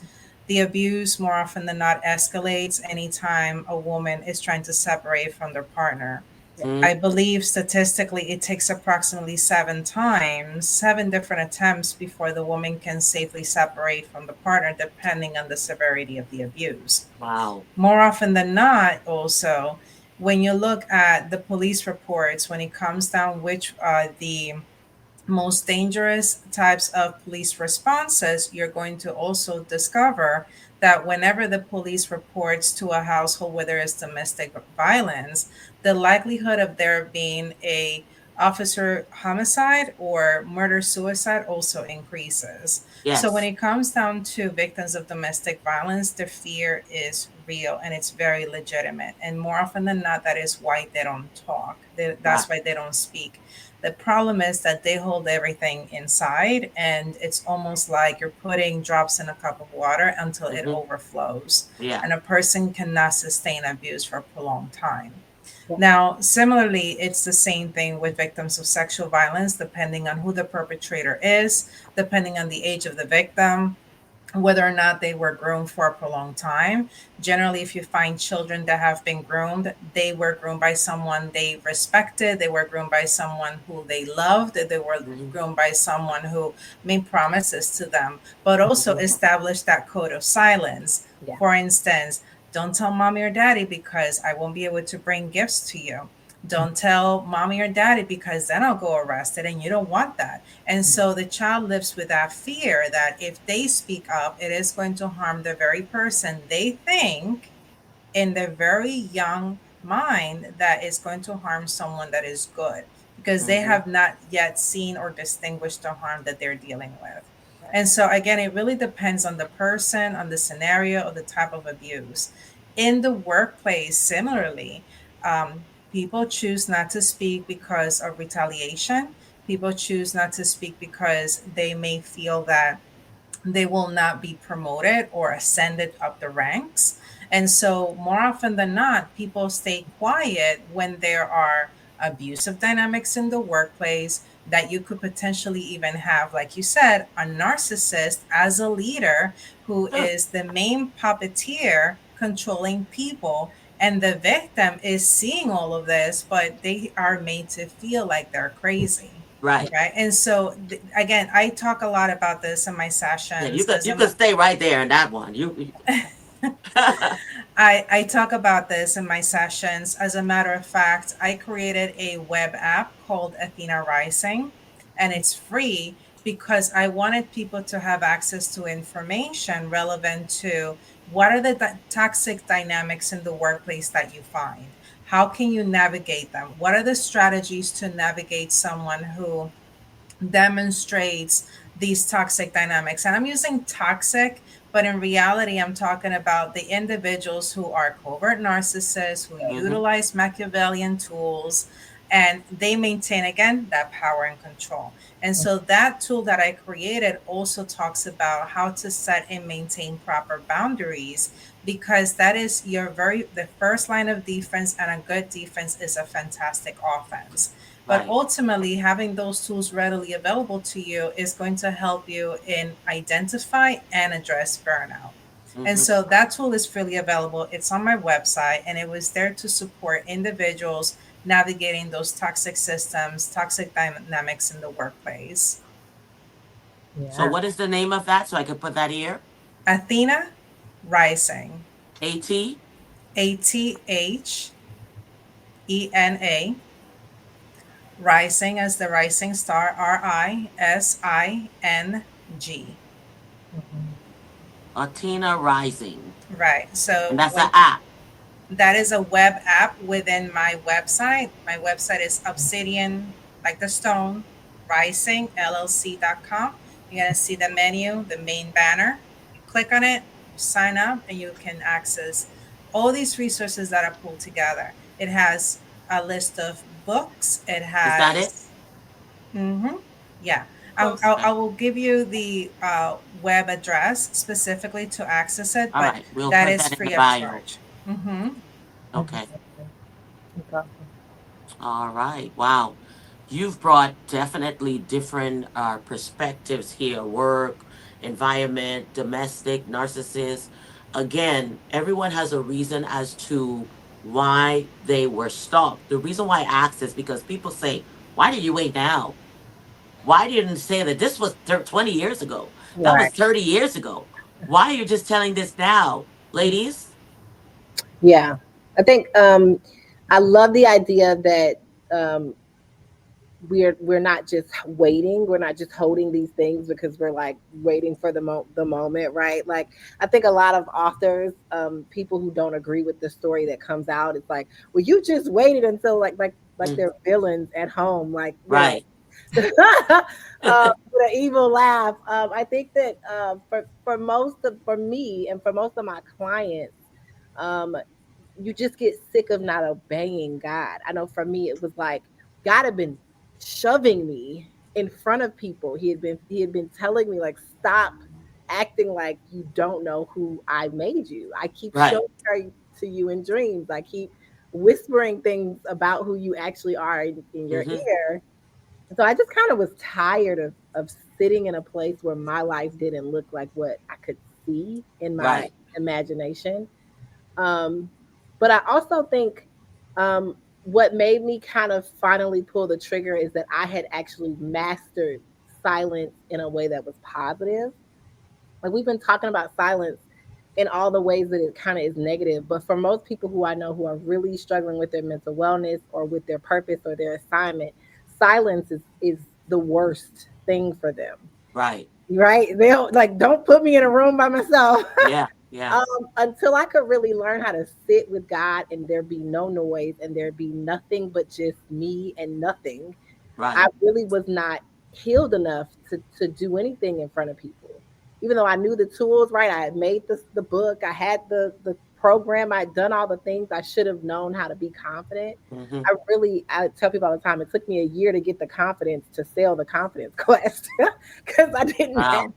The abuse, more often than not, escalates anytime a woman is trying to separate from their partner. I Mm, believe statistically it takes approximately 7 times, 7 different attempts before the woman can safely separate from the partner, depending on the severity of the abuse. wow. More often than not, also, when you look at the police reports, when it comes down which are the most dangerous types of police responses, you're going to also discover that whenever the police reports to a household where there is domestic violence, the likelihood of there being a officer homicide or murder suicide also increases. So when Yes. it comes down to victims of domestic violence, the fear is real and it's very legitimate. And more often than not, that is why they don't talk. Right. That's why they don't speak. The problem is that they hold everything inside, and it's almost like you're putting drops in a cup of water until it Hmm. overflows. Yeah. And a person cannot sustain abuse for a prolonged time. Yeah. Now, similarly, it's the same thing with victims of sexual violence, depending on who the perpetrator is, depending on the age of the victim, whether or not they were groomed for a prolonged time. Generally, if you find children that have been groomed, they were groomed by someone they respected, they were groomed by someone who they loved, they were Hmm. groomed by someone who made promises to them, but also Hmm. established that code of silence. Yeah. For instance, don't tell mommy or daddy because I won't be able to bring gifts to you. Don't tell mommy or daddy because then I'll go arrested, and you don't want that. And so the child lives with that fear that if they speak up, it is going to harm the very person they think in their very young mind that is going to harm someone that is good, because they Hmm. have not yet seen or distinguished the harm that they're dealing with. Right. And so, again, it really depends on the person, on the scenario, or the type of abuse. In the workplace, similarly, people choose not to speak because of retaliation. People choose not to speak because they may feel that they will not be promoted or ascended up the ranks. And so, more often than not, people stay quiet when there are abusive dynamics in the workplace, that you could potentially even have, like you said, a narcissist as a leader who Sure. is the main puppeteer controlling people. And the victim is seeing all of this, but they are made to feel like they're crazy. Right. Right. And so, again, I talk a lot about this in my Yeah. sessions as You a could stay right there in that one. I talk about this in my sessions. As a matter of fact, I created a web app called Athena Rising, and it's free because I wanted people to have access to information relevant to what are the toxic dynamics in the workplace that you find. How can you navigate them? What are the strategies to navigate someone who demonstrates these toxic dynamics? And I'm using toxic But in reality, I'm talking about the individuals who are covert narcissists, who Mm-hmm. utilize Machiavellian tools, and they maintain, again, that power and control. And so that tool that I created also talks about how to set and maintain proper boundaries, because that is the first line of defense, and a good defense is a fantastic offense. But Right. ultimately, having those tools readily available to you is going to help you in identify and address burnout. And Mm-hmm. so that tool is freely available. It's on my website, and it was there to support individuals navigating those toxic systems, toxic dynamics in the workplace. So Yeah. what is the name of that? So I can put that here. Athena Rising, AT. Athena, Rising as the rising star, Rising. Mhm. Athena Rising. Right. And So that's an when app. that is a web app within my website. My website is Obsidian, like the stone, rising, LLC.com. You're going to see the menu, the main banner. You click on it, you sign up, and you can access all these resources that are pulled together. It has a list of books. It Is that it? has, mm-hmm, yeah. I Okay. will give you the web address specifically to access it, All but right. We'll that put is that in the free of bio. charge. Mm-hmm. Mhm. Okay. Okay. That's awesome. All right. Wow. You've brought definitely different perspectives here: work, environment, domestic, narcissist. Again, everyone has a reason as to why they were stopped. The reason why I asked is because people say, why did you wait now? Why didn't you say that this was 20 years ago? That was Right. 30 years ago. Why are you just telling this now, ladies? Yeah. I think I love the idea that um, we're not just waiting, we're not just holding these things because we're like waiting for the moment, right? Like I think a lot of authors, people who don't agree with the story that comes out, it's like, well, you just waited until like Mm, they're villains at home, like, right. with an evil laugh. I think that for me and for most of my clients, um, you just get sick of not obeying God. I know for me, it was like God had been shoving me in front of people. He had been telling me like, stop acting like you don't know who I made you. I keep Right. showing her to you in dreams. I keep whispering things about who you actually are in your Hmm. ear. So I just kind of was tired of sitting in a place where my life didn't look like what I could see in my Right. imagination. Um, but I also think what made me kind of finally pull the trigger is that I had actually mastered silence in a way that was positive. Like we've been talking about silence in all the ways that it kind of is negative, but for most people who I know who are really struggling with their mental wellness or with their purpose or their assignment, silence is the worst thing for them. Right. Right? They'll like, don't put me in a room by myself. Yeah. Yeah. Until I could really learn how to sit with God and there be no noise and there be nothing but just me and nothing, I Right. really was not healed enough to do anything in front of people. Even though I knew the tools, right? I had made the book, I had the program, I'd done all the things I should have known how to be confident. Hmm. I tell people all the time, it took me a year to get the confidence to sell the confidence quest because I didn't have Wow.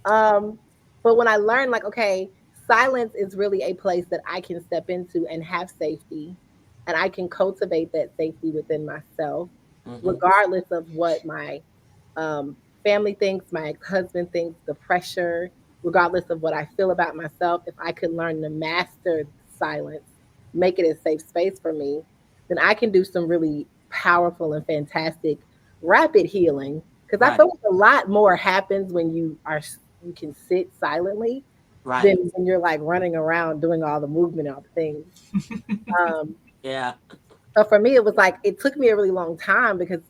um, but when I learned, like, okay, silence is really a place that I can step into and have safety, and I can cultivate that safety within myself, Hmm. regardless of what my family thinks, my husband thinks, the pressure, regardless of what I feel about myself. If I could learn to master silence, make it a safe space for me, then I can do some really powerful and fantastic rapid healing because I feel Right. like a lot more happens when you can sit silently than Right. when you're like running around doing all the movement and all the things. Um, Yeah. so for me, it was like it took me a really long time because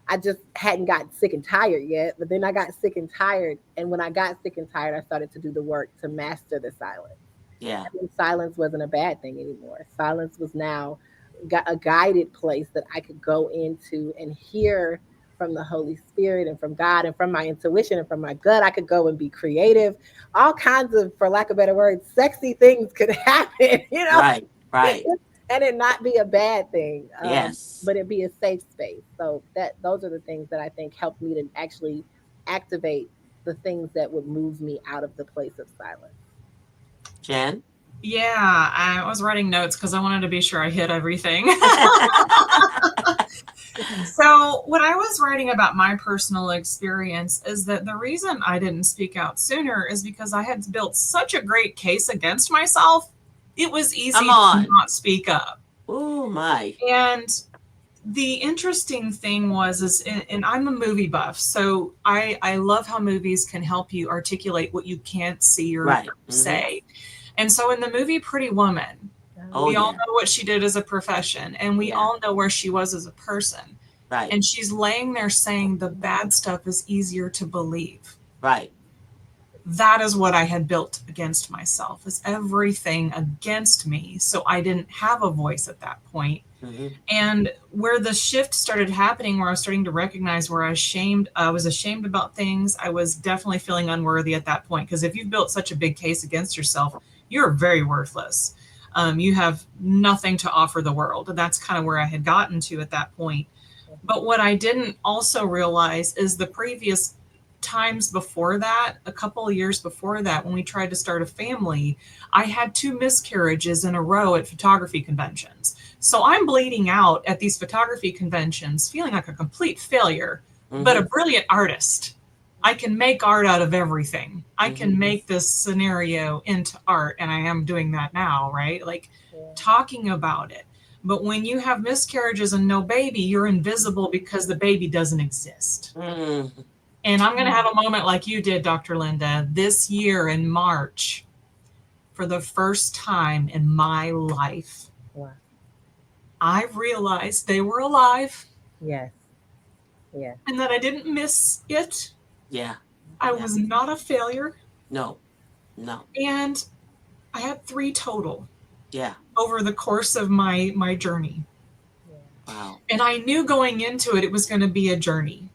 I just hadn't gotten sick and tired yet. But then I got sick and tired, and when I got sick and tired, I started to do the work to master the silence. Yeah. And then silence wasn't a bad thing anymore. Silence was now a guided place that I could go into and hear from the Holy Spirit and from God and from my intuition and from my gut. I could go and be creative. All kinds of, for lack of better words, sexy things could happen, Right. and it not be a bad thing. Yes. But it be a safe space. So those are the things that I think helped me to actually activate the things that would move me out of the place of silence. Jen? Yeah, I was writing notes because I wanted to be sure I hit everything. So what I was writing about my personal experience is that the reason I didn't speak out sooner is because I had built such a great case against myself. It was easy to not speak up. Oh my. And the interesting thing and I'm a movie buff, so I love how movies can help you articulate what you can't see or say. And so in the movie Pretty Woman, we all know what she did as a profession, and we all know where she was as a person. Right. And she's laying there saying the bad stuff is easier to believe. Right. That is what I had built against myself, is everything against me. So I didn't have a voice at that point. And where the shift started happening, where I was starting to recognize where I was ashamed about things, I was definitely feeling unworthy at that point. Because if you've built such a big case against yourself, you're very worthless. You have nothing to offer the world. And that's kind of where I had gotten to at that point. But what I didn't also realize is the previous times before that, a couple of years before that, when we tried to start a family, I had 2 miscarriages in a row at photography conventions. So I'm bleeding out at these photography conventions, feeling like a complete failure, but a brilliant artist. I can make art out of everything. I can make this scenario into art, and I am doing that now, right? Like talking about it. But when you have miscarriages and no baby, you're invisible because the baby doesn't exist. And I'm going to have a moment like you did, Dr. Linda, this year in March, for the first time in my life. Wow. I realized they were alive. Yes. Yeah. And that I didn't miss it. Yeah. I was not a failure. No. And I had 3 total. Yeah. Over the course of my journey. Wow. And I knew going into it was going to be a journey.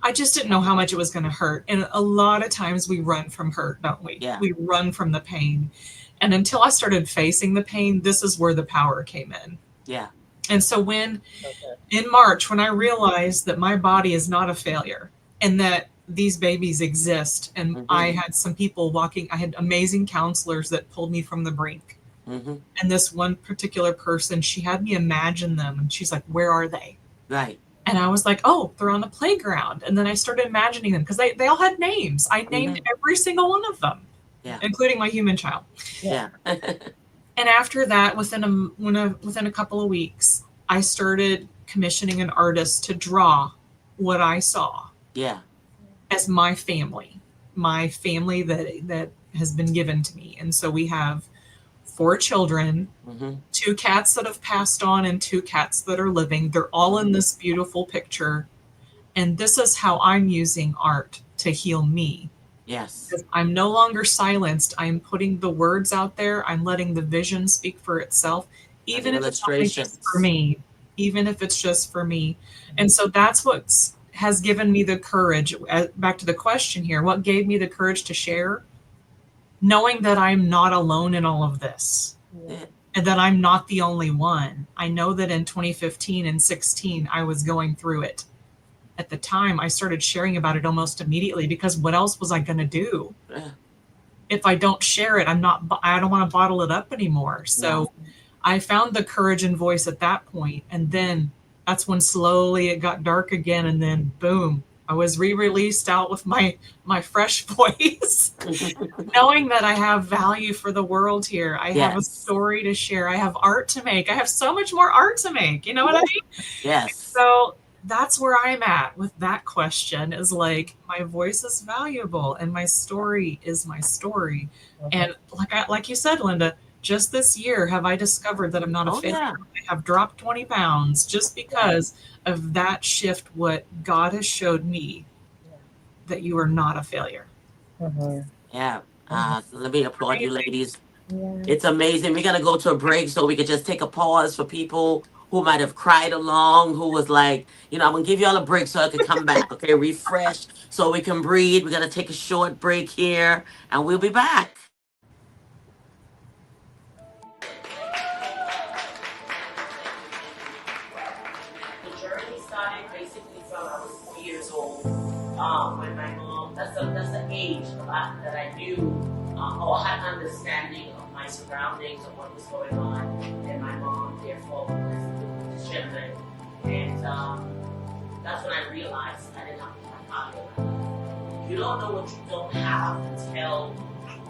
I just didn't know how much it was going to hurt. And a lot of times we run from hurt, don't we? Yeah. We run from the pain. And until I started facing the pain, this is where the power came in. Yeah. And so in March, when I realized that my body is not a failure and that these babies exist, and I had some people I had amazing counselors that pulled me from the brink. And this one particular person, she had me imagine them, and she's like, where are they? Right. And I was like, oh, they're on the playground. And then I started imagining them because they all had names. I named every single one of them, including my human child. Yeah. And after that, within a couple of weeks, I started commissioning an artist to draw what I saw as my family that has been given to me. And so we have 4 children, 2 cats that have passed on and 2 cats that are living. They're all in this beautiful picture. And this is how I'm using art to heal me. Yes. I'm no longer silenced. I'm putting the words out there. I'm letting the vision speak for itself, even if it's only just for me. And so that's what has given me the courage. Back to the question here, what gave me the courage to share? Knowing that I'm not alone in all of this, and that I'm not the only one. I know that in 2015 and 16, I was going through it. At the time, I started sharing about it almost immediately because what else was I going to do? If I don't share it, I don't want to bottle it up anymore. So I found the courage and voice at that point. And then that's when slowly it got dark again. And then boom, I was re-released out with my fresh voice, knowing that I have value for the world here. I have a story to share. I have art to make. I have so much more art to make. You know what I mean? Yes. So that's where I'm at with that question, is like, my voice is valuable and my story is my story. And like you said, Linda, just this year have I discovered that I'm not a failure. I have dropped 20 pounds just because of that shift. What God has showed me, that you are not a failure. Yeah. Let me applaud you, ladies. It's amazing. We're going to go to a break so we can just take a pause for people who might have cried along, who was like, I'm gonna give y'all a break so I can come back. Okay, refresh so we can breathe. We're gonna take a short break here and we'll be back. The journey started basically from I was 4 years old. When my mom, that's the age that I knew or had understanding of my surroundings of what was going on, and my mom therefore was children. And that's when I realized I didn't have my father. You don't know what you don't have until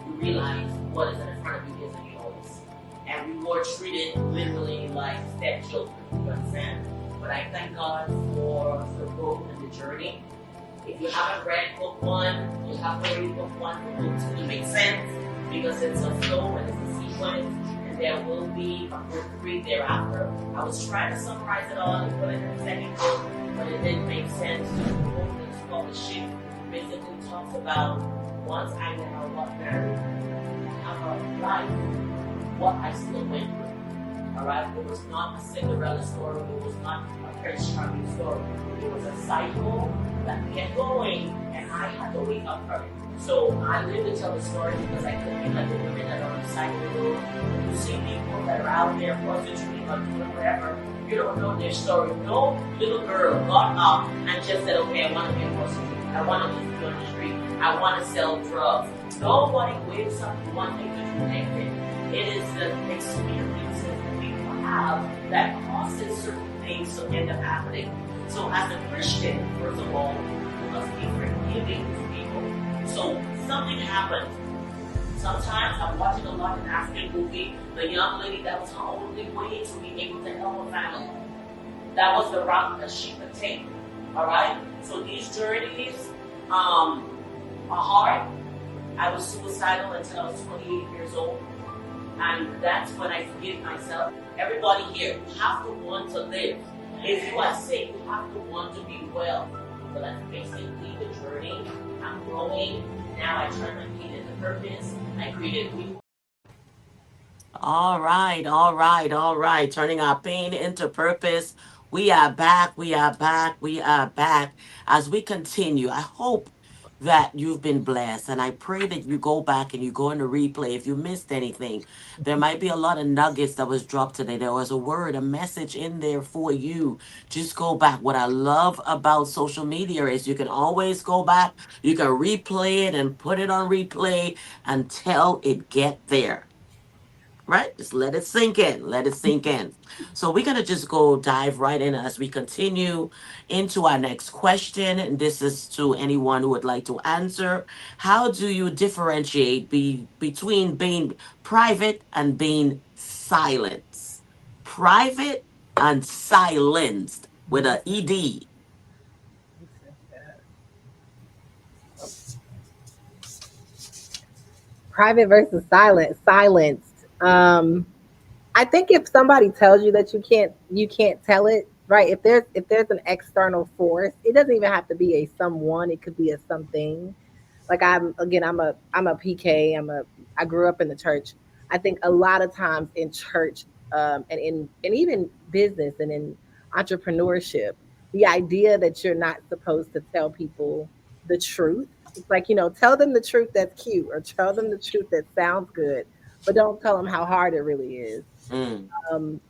you realize what is in front of you isn't yours. And we were treated literally like stepchildren, you understand? But I thank God for the book and the journey. If you haven't read book 1, you have to read book 1 for book 2 to make sense, because it's a flow and it's a sequence, and there will be a book 3 thereafter. I was trying to summarize it all and put it in the second book, but it didn't make sense. The book that's publishing basically talks about once I now got married, have a life, what I still went through. Alright, it was not a Cinderella story, it was not a Prince Charming story. It was a cycle that kept going, and I had to wake up from it. So I live to tell the story because I could be like the women that are on the side of the road. You see people that are out there prostituting or doing whatever. You don't know their story. No little girl got up and just said, okay, I want to be a prostitute. I want to be on the street. I want to sell drugs. Nobody wakes up one day to do anything. It is the experiences that people have that causes certain things to end up happening. So as a Christian, first of all, you must be forgiving to people. So something happened. Sometimes I'm watching a lot of African movie, the young lady that was her only way to be able to help her family. That was the route that she could take. Alright? So these journeys are hard. I was suicidal until I was 28 years old. And that's when I forgive myself. Everybody here, you have to want to live. If you are sick, you have to want to be well. So that's basically the journey. I'm growing. Now I turn my pain into purpose. I created new. All right. Turning our pain into purpose. We are back. We are back. As we continue, I hope that you've been blessed. And I pray that you go back and you go in the replay. If you missed anything, there might be a lot of nuggets that was dropped today. There was a word, a message in there for you. Just go back. What I love about social media is you can always go back. You can replay it and put it on replay until it get there. Right? Just let it sink in. Let it sink in. So we're going to just go dive right in as we continue into our next question. And this is to anyone who would like to answer. How do you differentiate between being private and being silenced? Private and silenced with a ED. Private versus silenced. I think if somebody tells you that you can't tell it, right? If there's an external force, it doesn't even have to be a someone. It could be a something. Like I'm a PK. I grew up in the church. I think a lot of times in church, and even business and in entrepreneurship, the idea that you're not supposed to tell people the truth. It's like, tell them the truth that's cute, or tell them the truth that sounds good, but don't tell them how hard it really is. Mm, Um,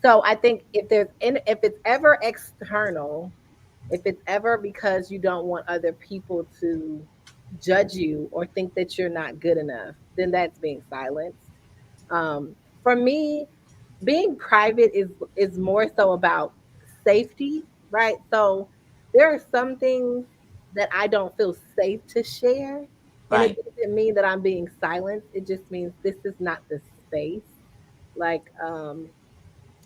so I think if it's ever external, if it's ever because you don't want other people to judge you or think that you're not good enough, then that's being silenced. For me, being private is more so about safety, right? So there are some things that I don't feel safe to share, and it right. doesn't mean that I'm being silenced. It just means this is not the space. Like,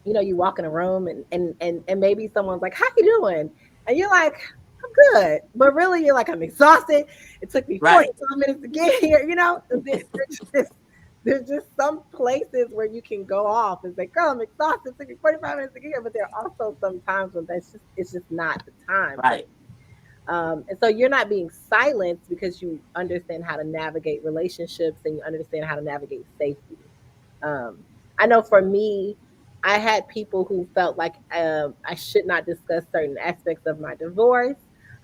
you walk in a room and maybe someone's like, "How you doing?" And you're like, "I'm good," but really you're like, "I'm exhausted. It took me Right. 45 minutes to get here." There's just some places where you can go off and say, "Girl, I'm exhausted. It took me 45 minutes to get here." But there are also some times when it's just not the time. Right. And so you're not being silenced because you understand how to navigate relationships and you understand how to navigate safety. I know for me, I had people who felt like I should not discuss certain aspects of my divorce.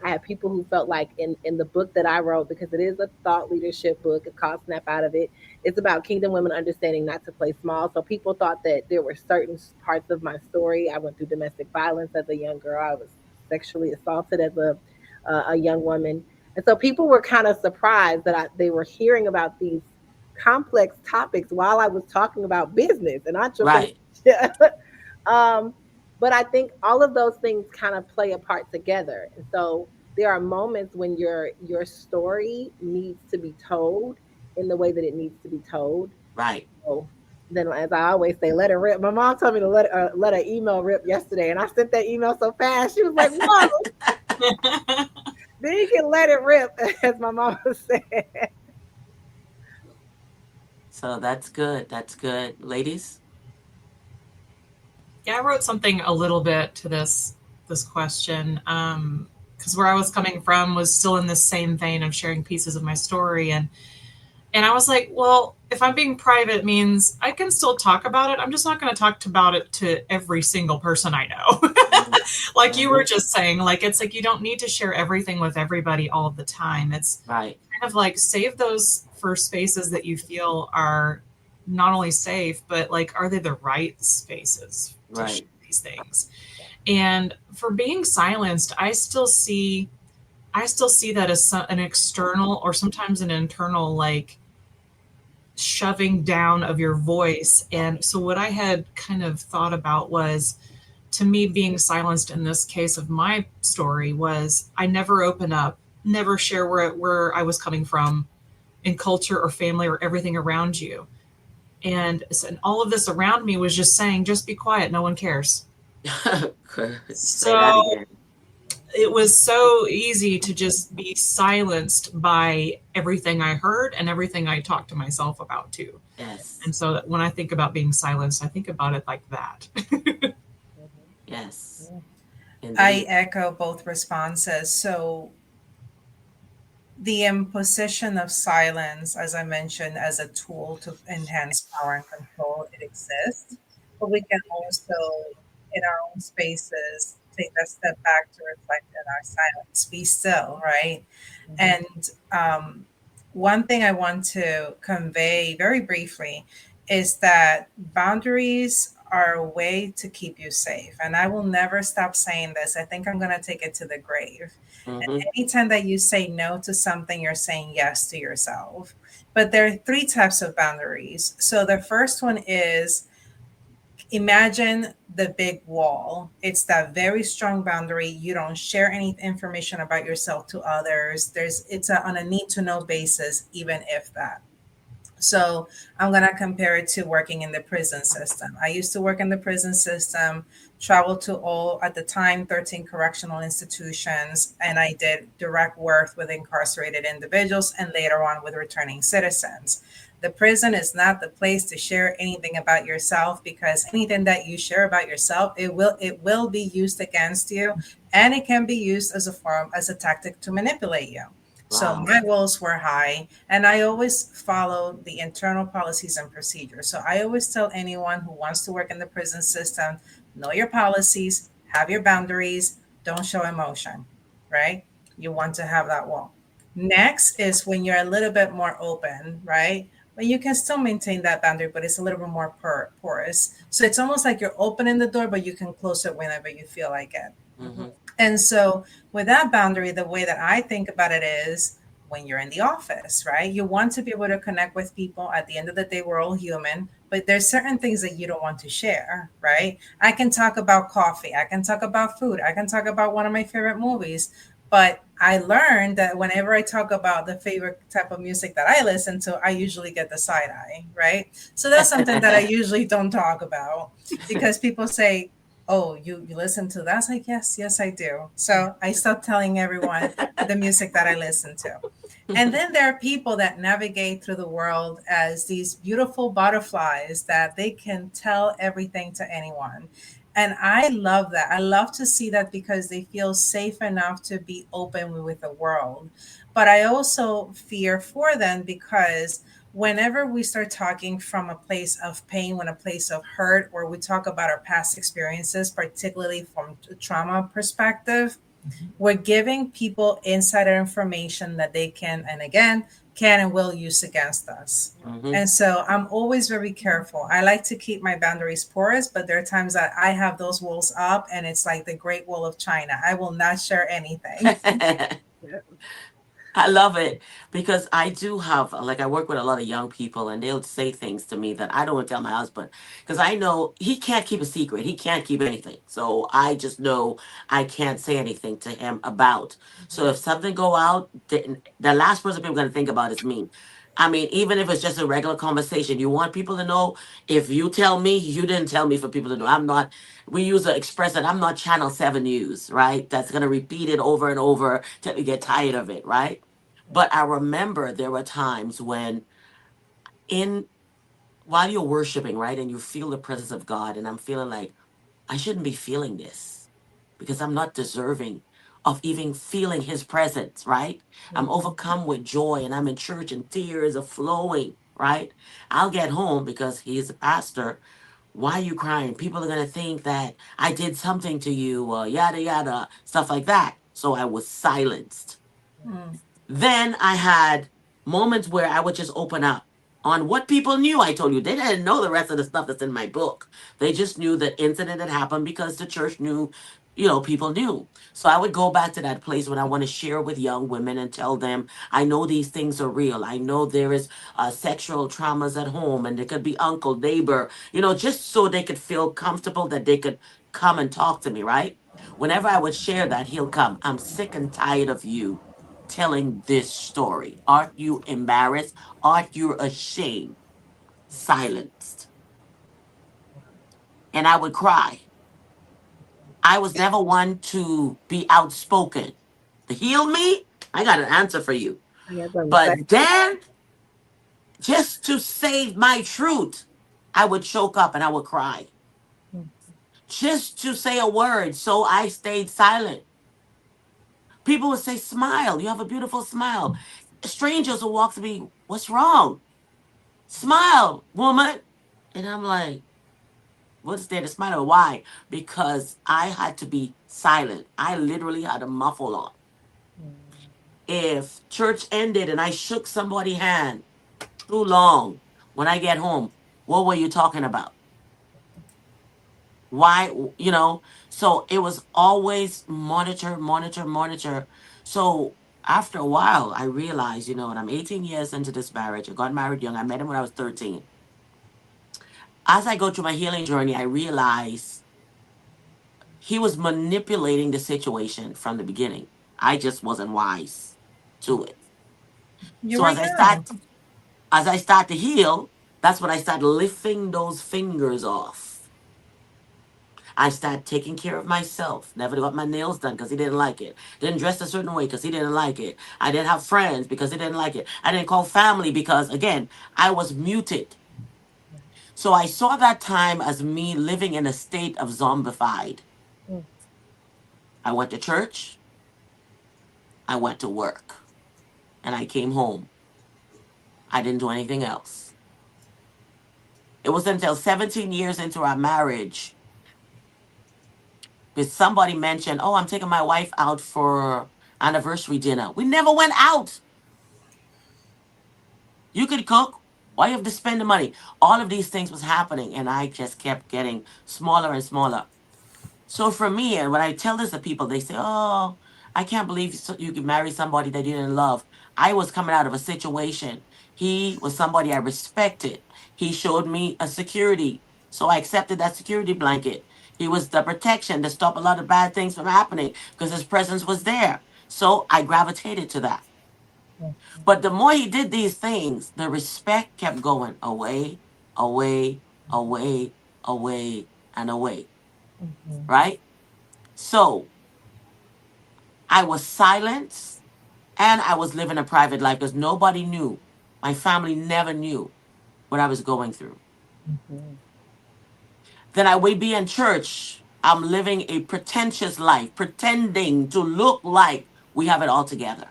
I had people who felt like in the book that I wrote, because it is a thought leadership book, it's called Snap Out of It. It's about kingdom women understanding not to play small. So people thought that there were certain parts of my story. I went through domestic violence as a young girl. I was sexually assaulted as a young woman, and so people were kind of surprised that they were hearing about these complex topics while I was talking about business and entrepreneurship. Right. um, but I think all of those things kind of play a part together. And so there are moments when your story needs to be told in the way that it needs to be told. Right. So then, as I always say, let it rip. My mom told me to let an email rip yesterday, and I sent that email so fast. She was like, "Mom, then you can let it rip," as my mom said. So that's good. That's good. Ladies? Yeah, I wrote something a little bit to this question, because where I was coming from was still in this same vein of sharing pieces of my story, and I was like, well, if I'm being private means I can still talk about it. I'm just not going to talk about it to every single person I know. Like you were just saying, like it's like you don't need to share everything with everybody all of the time. It's Right. kind of like save those for spaces that you feel are not only safe, but like are they the right spaces to share Right. these things? And for being silenced, I still see that as an external or sometimes an internal like shoving down of your voice. And so what I had kind of thought about was, to me, being silenced in this case of my story was I never open up, never share where I was coming from in culture or family or everything around you. And all of this around me was just saying, just be quiet, no one cares. Say that So again. it was so easy to just be silenced by everything I heard and everything I talked to myself about too. Yes. And so when I think about being silenced, I think about it like that. Yes. I Indeed. echo both responses. So the imposition of silence, as I mentioned, as a tool to enhance power and control, it exists. But we can also, in our own spaces, take a step back to reflect in our silence, be still, right? And one thing I want to convey very briefly is that boundaries are a way to keep you safe. And I will never stop saying this. I think I'm going to take it to the grave. And Mm-hmm. anytime that you say no to something, you're saying yes to yourself. But there are three types of boundaries. So the first one is, imagine the big wall. It's that very strong boundary. You don't share any information about yourself to others. On a need to know basis, even if that. So I'm going to compare it to working in the prison system. I used to work in the prison system, traveled to all, at the time, 13 correctional institutions, and I did direct work with incarcerated individuals and later on with returning citizens. The prison is not the place to share anything about yourself, because anything that you share about yourself, it will be used against you, and it can be used as a tactic to manipulate you. So Wow. my walls were high, and I always follow the internal policies and procedures. So I always tell anyone who wants to work in the prison system, know your policies, have your boundaries, don't show emotion, right? You want to have that wall. Next is when you're a little bit more open, right? But you can still maintain that boundary, but it's a little bit more porous. So it's almost like you're opening the door, but you can close it whenever you feel like it. Mm-hmm. And so, with that boundary, the way that I think about it is, when you're in the office, right? You want to be able to connect with people. At the end of the day, we're all human, but there's certain things that you don't want to share, right? I can talk about coffee, I can talk about food, I can talk about one of my favorite movies. But I learned that whenever I talk about the favorite type of music that I listen to, I usually get the side eye, right? So that's something that I usually don't talk about, because people say, oh, you listen to that? I was like, yes, I do. So I stopped telling everyone the music that I listen to. And then there are people that navigate through the world as these beautiful butterflies that they can tell everything to anyone. And I love that. I love to see that, because they feel safe enough to be open with the world. But I also fear for them, because whenever we start talking from a place of pain, when a place of hurt, or we talk about our past experiences, particularly from a trauma perspective, we're giving people insider information that they can, and again, can and will use against us. Hmm. And so I'm always very careful. I like to keep my boundaries porous, but there are times that I have those walls up and it's like the Great Wall of China. I will not share anything. I love it because I do have, like, I work with a lot of young people and they'll say things to me that I don't want to tell my husband because I know he can't keep a secret. He can't keep anything. So I just know I can't say anything to him about. So if something go out, the last person people are going to think about is me. I mean, even if it's just a regular conversation, you want people to know if you tell me, you didn't tell me for people to know. I'm not, we use the express that I'm not Channel 7 News, right? That's going to repeat it over and over till you get tired of it, right? But I remember there were times when in while you're worshiping, right, and you feel the presence of God, and I'm feeling like I shouldn't be feeling this because I'm not deserving of even feeling his presence, right? I'm overcome with joy and I'm in church and tears are flowing, right? I'll get home because he's a pastor. Why are you crying? People are going to think that I did something to you, yada, yada, stuff like that. So I was silenced. Mm. Then I had moments where I would just open up on what people knew. I told you they didn't know the rest of the stuff that's in my book. They just knew the incident had happened because the church knew, people knew. So I would go back to that place when I want to share with young women and tell them, I know these things are real. I know there is sexual traumas at home and there could be uncle, neighbor, just so they could feel comfortable that they could come and talk to me, right? Whenever I would share that, he'll come. I'm sick and tired of you telling this story? Aren't you embarrassed? Aren't you ashamed? Silenced. And I would cry. I was never one to be outspoken. To heal me, I got an answer for you. Yeah, I was gonna But then, just to save my truth, I would choke up and I would cry. Just to say a word. So I stayed silent. People would say, smile. You have a beautiful smile. Strangers will walk to me. What's wrong? Smile, woman. And I'm like, what's there to smile? Why? Because I had to be silent. I literally had a muffle on. If church ended and I shook somebody's hand too long, when I get home, what were you talking about? Why, So it was always monitor, monitor, monitor. So after a while, I realized, and I'm 18 years into this marriage. I got married young. I met him when I was 13. As I go through my healing journey, I realize he was manipulating the situation from the beginning. I just wasn't wise to it. You So were as I start young. as I start to heal, that's when I start lifting those fingers off. I start taking care of myself. Never got my nails done because he didn't like it. Didn't dress a certain way because he didn't like it. I didn't have friends because he didn't like it. I didn't call family because, again, I was muted. So I saw that time as me living in a state of zombified. I went to church, I went to work, and I came home. I didn't do anything else. It was until 17 years into our marriage that somebody mentioned, oh, I'm taking my wife out for anniversary dinner. We never went out. You could cook. Why you have to spend the money? All of these things was happening, and I just kept getting smaller and smaller. So for me, and when I tell this to people, they say, "Oh, I can't believe you could marry somebody that you didn't love." I was coming out of a situation. He was somebody I respected. He showed me a security, so I accepted that security blanket. He was the protection to stop a lot of bad things from happening because his presence was there. So I gravitated to that. But the more he did these things, the respect kept going away, away, away, away, and away. Right? So I was silenced and I was living a private life because nobody knew. My family never knew what I was going through. Then I would be in church. I'm living a pretentious life, pretending to look like we have it all together.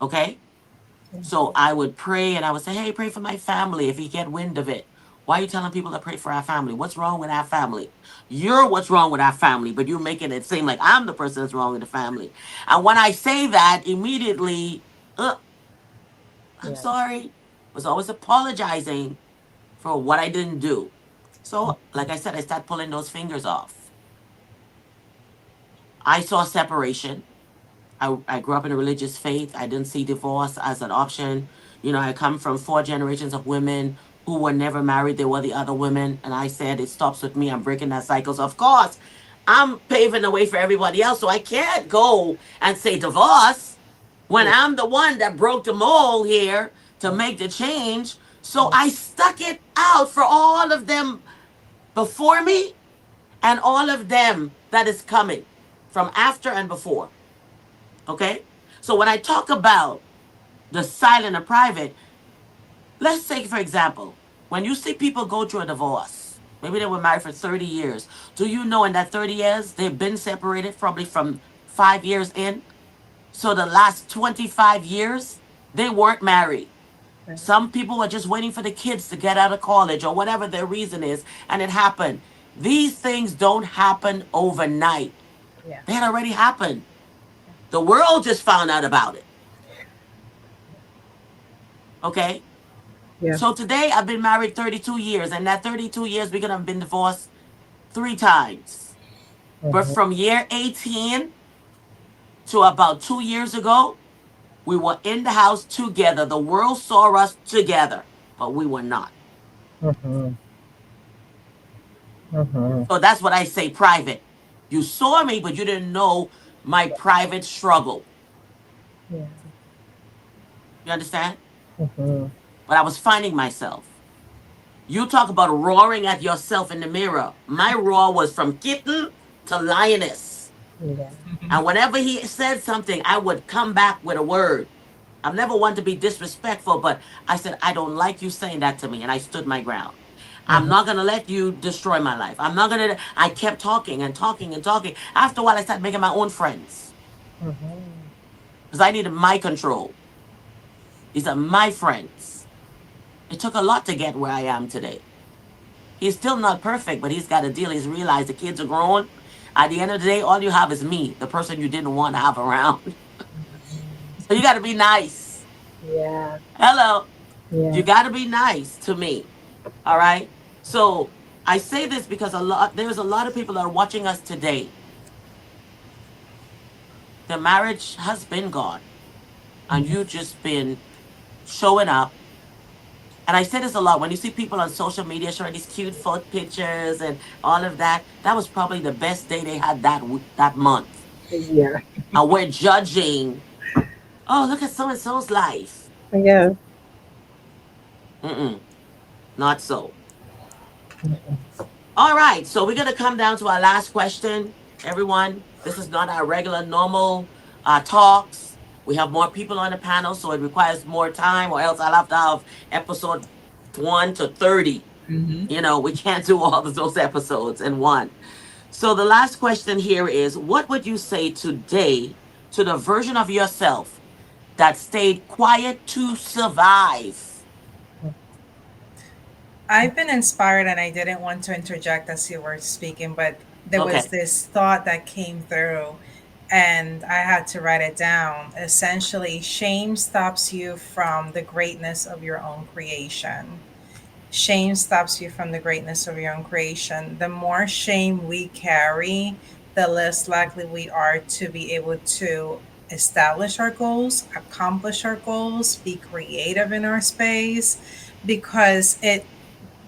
Okay? So I would pray and I would say, hey, pray for my family if you get wind of it. Why are you telling people to pray for our family? What's wrong with our family? You're what's wrong with our family, but you're making it seem like I'm the person that's wrong with the family. And when I say that, immediately, I'm Yeah. sorry, was always apologizing for what I didn't do. So, like I said, I started pulling those fingers off. I saw separation. I grew up in a religious faith. I didn't see divorce as an option. I come from 4 generations of women who were never married. They were the other women. And I said, it stops with me. I'm breaking that cycle. So, of course, I'm paving the way for everybody else. So I can't go and say divorce when Yeah. I'm the one that broke the mold here to Yeah. make the change. So I stuck it out for all of them before me and all of them that is coming from after and before. Okay. So when I talk about the silent and private, let's say, for example, when you see people go through a divorce, maybe they were married for 30 years. Do you know in that 30 years, they've been separated probably from 5 years in? So the last 25 years, they weren't married. Right. Some people are just waiting for the kids to get out of college or whatever their reason is, and it happened. These things don't happen overnight. Yeah. They had already happened. The world just found out about it. Okay. Yeah. So today I've been married 32 years, and that 32 years we're gonna have been divorced 3 times. But Mm-hmm. from year 18 to about 2 years ago, we were in the house together. The world saw us together, but we were not. Mm-hmm. Mm-hmm. So that's what I say private. You saw me, but you didn't know my private struggle. Yeah. You understand? Mm-hmm. But I was finding myself. You talk about roaring at yourself in the mirror. My roar was from kitten to lioness. Yeah. And whenever he said something, I would come back with a word. I've never wanted to be disrespectful, but I said, I don't like you saying that to me. And I stood my ground. I'm Mm-hmm. not going to let you destroy my life. I'm not going to. I kept talking and talking and talking. After a while, I started making my own friends Mm-hmm. because I needed my control. These are my friends. It took a lot to get where I am today. He's still not perfect, but he's got a deal. He's realized the kids are grown. At the end of the day, all you have is me, the person you didn't want to have around. So you got to be nice. Yeah. Hello. You Yeah. got to be nice to me. All right. So I say this because there's a lot of people that are watching us today. The marriage has been gone, and Mm-hmm. you just been showing up. And I say this a lot when you see people on social media showing these cute foot pictures and all of that. That was probably the best day they had that month. Yeah. And we're judging. Oh, look at so and so's life. Yeah. Mm-mm, not so. All right, so we're gonna come down to our last question, everyone. This is not our regular normal talks. We have more people on the panel, so it requires more time, or else I'll have to have episode 1 to 30. Mm-hmm. We can't do all of those episodes in one. So the last question here is, what would you say today to the version of yourself that stayed quiet to survive? I've been inspired, and I didn't want to interject as you were speaking, but there was Okay. this thought that came through, and I had to write it down. Essentially, shame stops you from the greatness of your own creation. Shame stops you from the greatness of your own creation. The more shame we carry, the less likely we are to be able to establish our goals, accomplish our goals, be creative in our space, because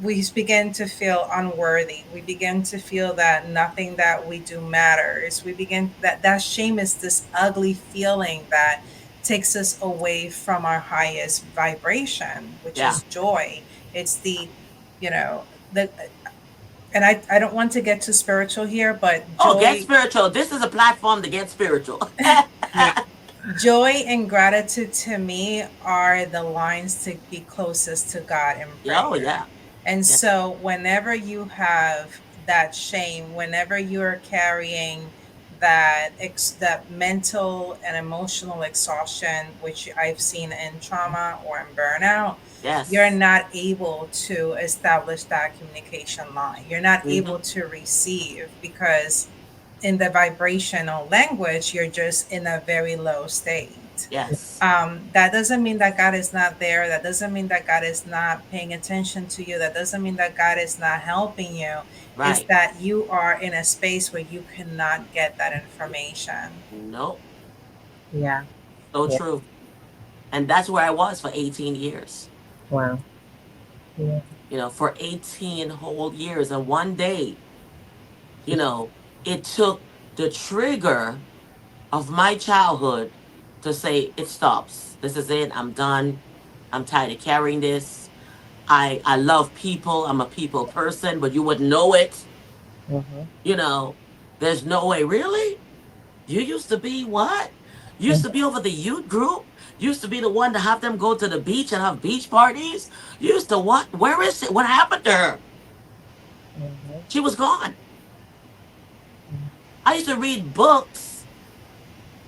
we begin to feel unworthy. We begin to feel that nothing that we do matters. We begin that shame is this ugly feeling that takes us away from our highest vibration, which Yeah. is joy. It's you know, the and I don't want to get too spiritual here, but Oh, get joy, spiritual. This is a platform to get spiritual. joy and gratitude to me are the lines to be closest to God in Oh, prayer. yeah. And Yeah. so, whenever you have that shame, whenever you're carrying that mental and emotional exhaustion, which I've seen in trauma or in burnout, you're Yes. not able to establish that communication line. You're not able Hmm. to receive because in the vibrational language, you're just in a very low state. Yes. That doesn't mean that God is not there. That doesn't mean that God is not paying attention to you. That doesn't mean that God is not helping you. It's Right. that you are in a space where you cannot get that information. Nope. Yeah. So Yeah. true. And that's where I was for 18 years. Wow. Yeah. For 18 whole years. And one day, you know, it took the trigger of my childhood to say, it stops. This is it. I'm done. I'm tired of carrying this. I love people. I'm a people person, but you wouldn't know it. Mm-hmm. You know, there's no way. Really? You used to be what? You used to be over the youth group? You used to be the one to have them go to the beach and have beach parties? You used to what? Where is it? What happened to her? Mm-hmm. She was gone. I used to read books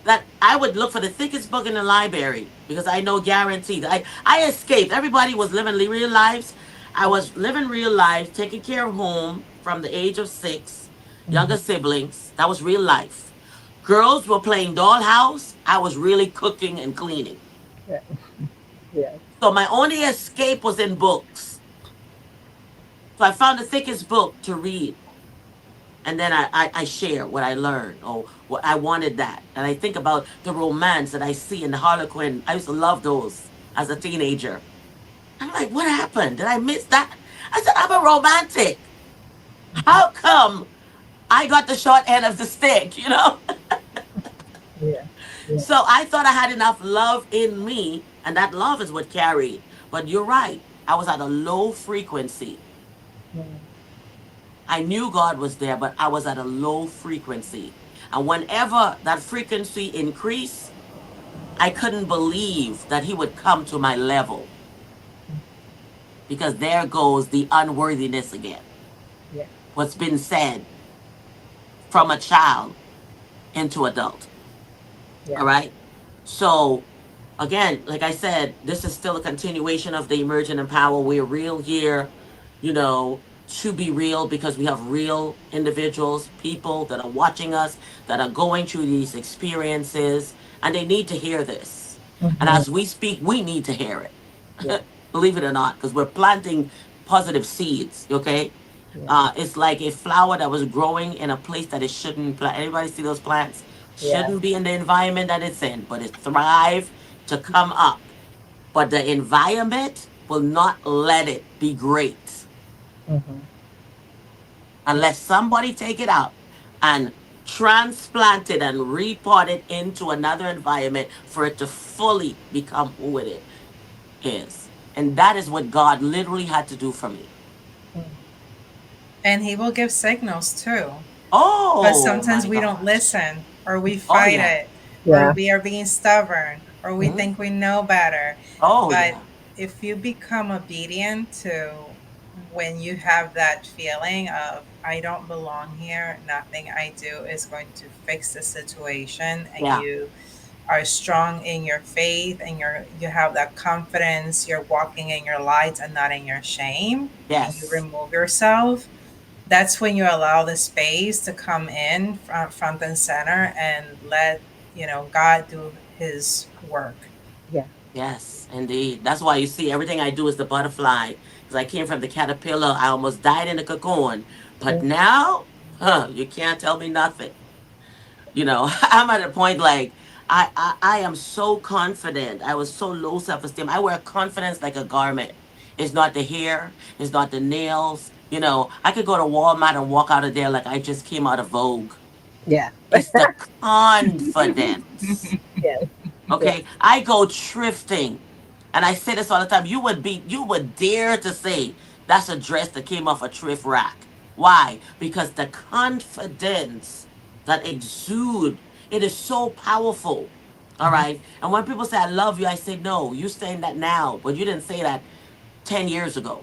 that I would look for the thickest book in the library because I know guaranteed. I escaped. Everybody was living real lives. I was living real life, taking care of home from the age of 6, Mm-hmm. younger siblings. That was real life. Girls were playing dollhouse. I was really cooking and cleaning. Yeah. Yeah. So my only escape was in books. So I found the thickest book to read. And then I share what I learned or what I wanted that. And I think about the romance that I see in the Harlequin. I used to love those as a teenager. I'm like, what happened? Did I miss that? I said, I'm a romantic. How come I got the short end of the stick, Yeah. Yeah. So I thought I had enough love in me, and that love is what carried. But you're right. I was at a low frequency. Mm-hmm. I knew God was there, but I was at a low frequency. And whenever that frequency increased, I couldn't believe that He would come to my level because there goes the unworthiness again. Yeah. What's been said from a child into adult. Yeah. All right. So again, like I said, this is still a continuation of the Emergent and Power. We're real here, to be real because we have real individuals, people that are watching us, that are going through these experiences, and they need to hear this. And Mm-hmm. as we speak, we need to hear Yeah. it. Believe it or not, because we're planting positive seeds, okay? Yeah. It's like a flower that was growing in a place that it shouldn't plant. Anybody see those plants? Yeah. Shouldn't be in the environment that it's in, but it thrive to come up. But the environment will not let it be great Mm-hmm. unless somebody take it out and transplant it and repot it into another environment for it to fully become who it is. And that is what God literally had to do for me. And he will give signals too. But Oh sometimes my we don't gosh. listen, or we Oh fight yeah. it, or Yeah. we are being stubborn, or we Mhm. think we know better. Oh But yeah. if you become obedient to when you have that feeling of, I don't belong here, nothing I do is going to fix the situation, and Yeah. you are strong in your faith and you have that confidence, you're walking in your light and not in your shame, and you Yes. remove yourself, that's when you allow the space to come in front and center and let God do his work. Yeah. Yes, indeed. That's why you see everything I do is the butterfly. Because I came from the caterpillar. I almost died in the cocoon. But Mm-hmm. now, you can't tell me nothing. I'm at a point like I am so confident. I was so low self-esteem. I wear confidence like a garment. It's not the hair, it's not the nails. I could go to Walmart and walk out of there like I just came out of Vogue. Yeah. It's the confidence. Yes. Yeah. Okay, I go thrifting, and I say this all the time. You would dare to say that's a dress that came off a thrift rack. Why? Because the confidence that exude it is so powerful. All Mm-hmm. right, and when people say I love you, I say no. You saying that now, but you didn't say that 10 years ago.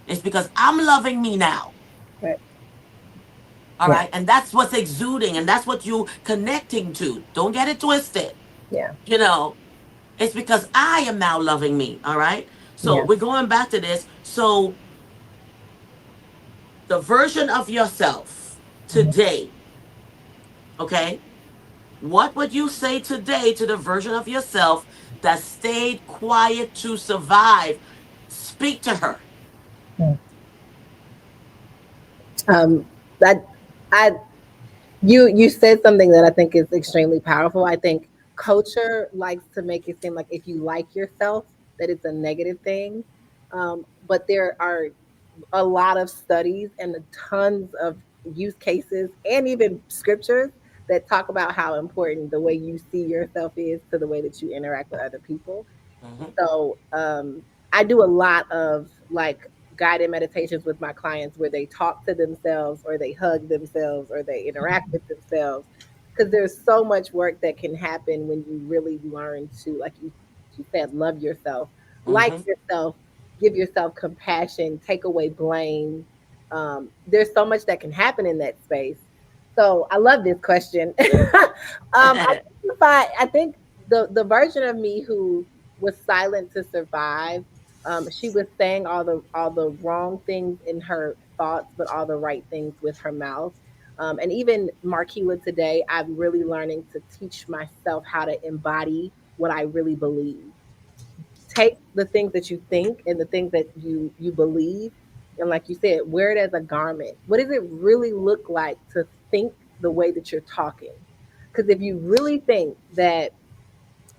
It's because I'm loving me now. Right. All Yeah. right. And that's what's exuding and that's what you connecting to. Don't get it twisted. Yeah. You know, it's because I am now loving me. All right. So Yes. we're going back to this. So the version of yourself Mhm. today, okay? What would you say today to the version of yourself that stayed quiet to survive? Speak to her. Mm. That I you said something that I think is extremely powerful. I think culture likes to make it seem like if you like yourself, that it's a negative thing. But there are a lot of studies and tons of use cases and even scriptures that talk about how important the way you see yourself is to the way that you interact with other people. Mhm, So I do a lot of like guided meditations with my clients where they talk to themselves or they hug themselves or they interact with themselves because there's so much work that can happen when you really learn to, like you said, love yourself, like mhm. yourself, give yourself compassion, take away blame. There's so much that can happen in that space. So I love this question. I think the version of me who was silent to survive. She was saying all the wrong things in her thoughts, but all the right things with her mouth. And even Marquila today, I'm really learning to teach myself how to embody what I really believe. Take the things that you think and the things that you believe, and like you said, wear it as a garment. What does it really look like to think the way that you're talking? Because if you really think that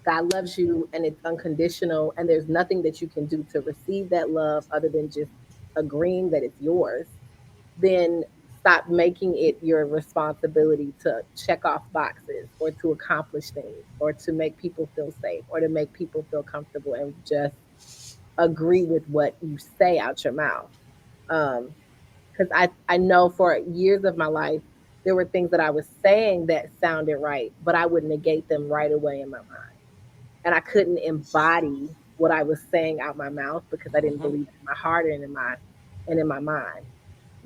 God loves you and it's unconditional, and there's nothing that you can do to receive that love other than just agreeing that it's yours, then stop making it your responsibility to check off boxes or to accomplish things or to make people feel safe or to make people feel comfortable, and just agree with what you say out your mouth. Because I know for years of my life, there were things that I was saying that sounded right, but I would negate them right away in my mind, and I couldn't embody what I was saying out my mouth because I didn't Mhm. believe it in my heart and in my mind.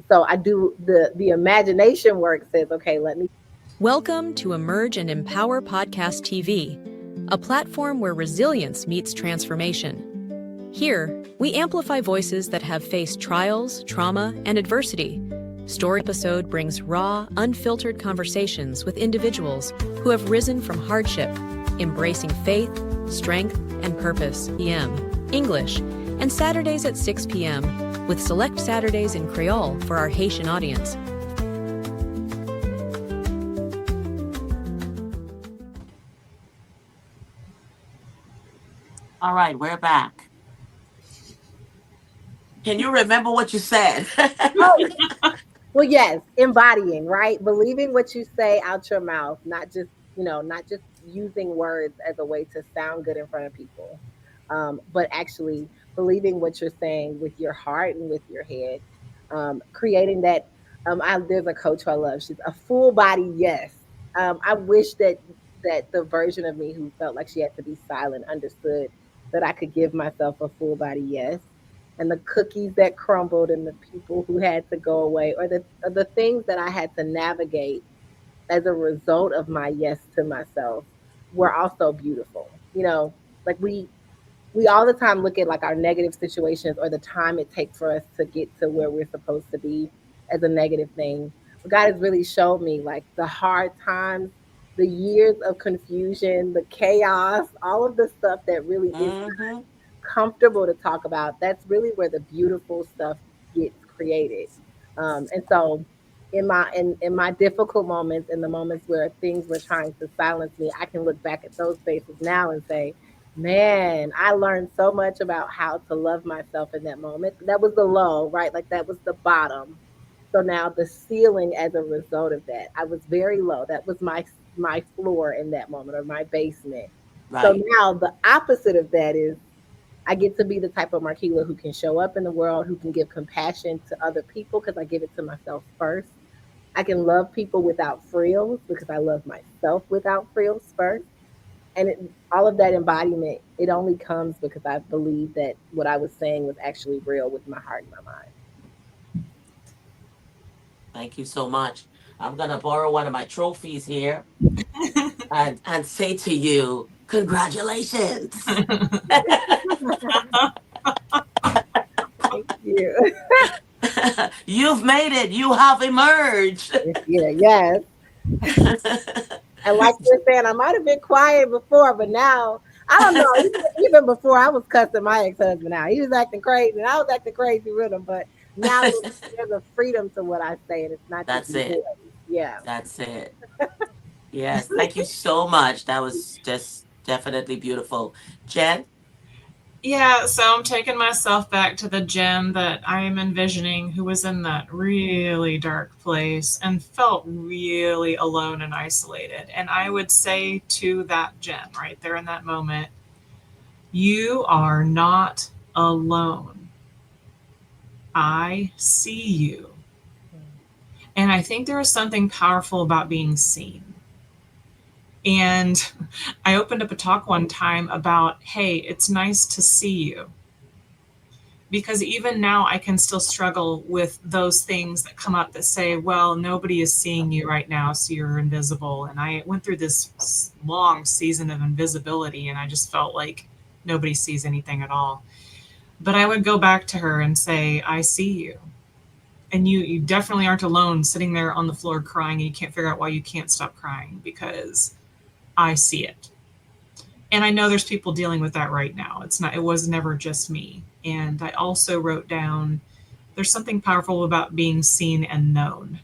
So I do the imagination work says, okay, let me. Welcome to Emerge and Empower Podcast TV, a platform where resilience meets transformation. Here, we amplify voices that have faced trials, trauma, and adversity. Story episode brings raw, unfiltered conversations with individuals who have risen from hardship, embracing faith, strength, and purpose. PM English, and Saturdays at 6 p.m. with select Saturdays in Creole for our Haitian audience. All right, we're back. Can you remember what you said? Oh, well, yes, embodying, right? Believing what you say out your mouth, not just using words as a way to sound good in front of people, but actually believing what you're saying with your heart and with your head. Creating that. There's a coach who I love. She's a full body yes. I wish that the version of me who felt like she had to be silent understood that I could give myself a full body yes, and the cookies that crumbled and the people who had to go away, or the things that I had to navigate as a result of my yes to myself, were also beautiful. Like we all the time look at like our negative situations or the time it takes for us to get to where we're supposed to be as a negative thing. But God has really showed me like the hard times, the years of confusion, the chaos, all of the stuff that really is Mhm. comfortable to talk about. That's really where the beautiful stuff gets created. And so in my difficult moments, in the moments where things were trying to silence me, I can look back at those spaces now and say, man, I learned so much about how to love myself in that moment. That was the low, right? Like that was the bottom. So now the ceiling as a result of that, I was very low. That was my floor in that moment, or my basement. So Right. now the opposite of that is I get to be the type of Marquila who can show up in the world, who can give compassion to other people because I give it to myself first. I can love people without frills because I love myself without frills first. And all of that embodiment, it only comes because I believe that what I was saying was actually real with my heart and my mind. Thank you so much. I'm gonna borrow one of my trophies here and say to you, congratulations. Thank you. You've made it. You have emerged. Yeah, yes. And like you're saying, I might have been quiet before, but now I don't know. Even before I was cussing my ex-husband out. He was acting crazy, and I was acting crazy with him. But now there's a freedom to what I say, and it's not just That's it. noise. Yeah. That's it. Yes. Thank you so much. That was just definitely beautiful. Jen? Yeah, so I'm taking myself back to the Jen that I am envisioning who was in that really dark place and felt really alone and isolated. And I would say to that Jen right there in that moment, you are not alone. I see you. And I think there is something powerful about being seen. And I opened up a talk one time about, hey, it's nice to see you. Because even now I can still struggle with those things that come up that say, well, nobody is seeing you right now, so you're invisible. And I went through this long season of invisibility, and I just felt like nobody sees anything at all. But I would go back to her and say, I see you. And you definitely aren't alone sitting there on the floor crying, and you can't figure out why you can't stop crying, because I see it. And I know there's people dealing with that right now. It was never just me. And I also wrote down, there's something powerful about being seen and known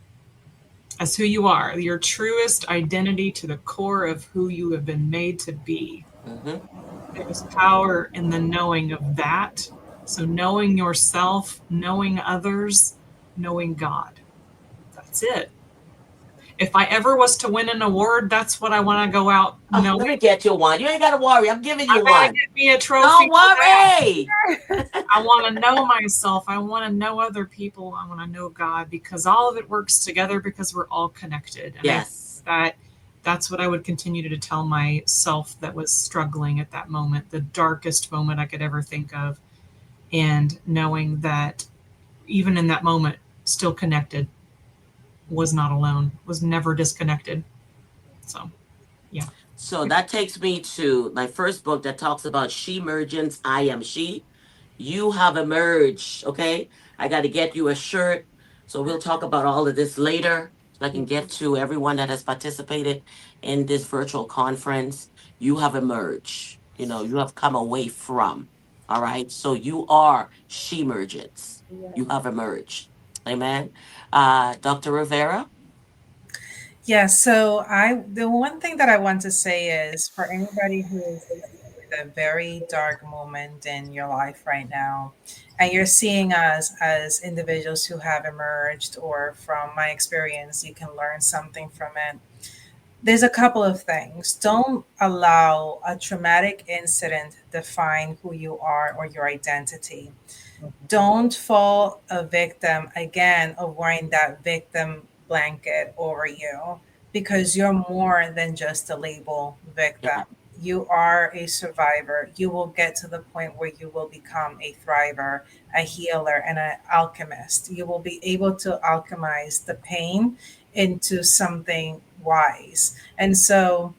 as who you are, your truest identity to the core of who you have been made to be. Mm-hmm. There's power in the knowing of that. So knowing yourself, knowing others, knowing God. That's it. If I ever was to win an award, that's what I want to go out Oh, let knowing. me get you one. You ain't got to worry. I'm giving I you gotta one. get me a trophy Don't for that. worry. I want to know myself. I want to know other people. I want to know God, because all of it works together because we're all connected. And Yes. that's what I would continue to tell myself that was struggling at that moment, the darkest moment I could ever think of. And knowing that even in that moment, still connected, was not alone, was never disconnected. So, yeah. So that takes me to my first book that talks about Shemergence, I am she. You have emerged. Okay. I got to get you a shirt. So we'll talk about all of this later. So I can get to everyone that has participated in this virtual conference. You have emerged. You have come away from. All right. So you are Shemergence. Yeah. You have emerged. Amen. Dr. Rivera. Yeah, so the one thing that I want to say is for anybody who is listening with a very dark moment in your life right now, and you're seeing us as individuals who have emerged, or from my experience, you can learn something from it. There's a couple of things. Don't allow a traumatic incident define who you are or your identity. Don't fall a victim again of wearing that victim blanket over you, because you're more than just a label victim. Yeah. You are a survivor. You will get to the point where you will become a thriver, a healer, and an alchemist. You will be able to alchemize the pain into something wise. And so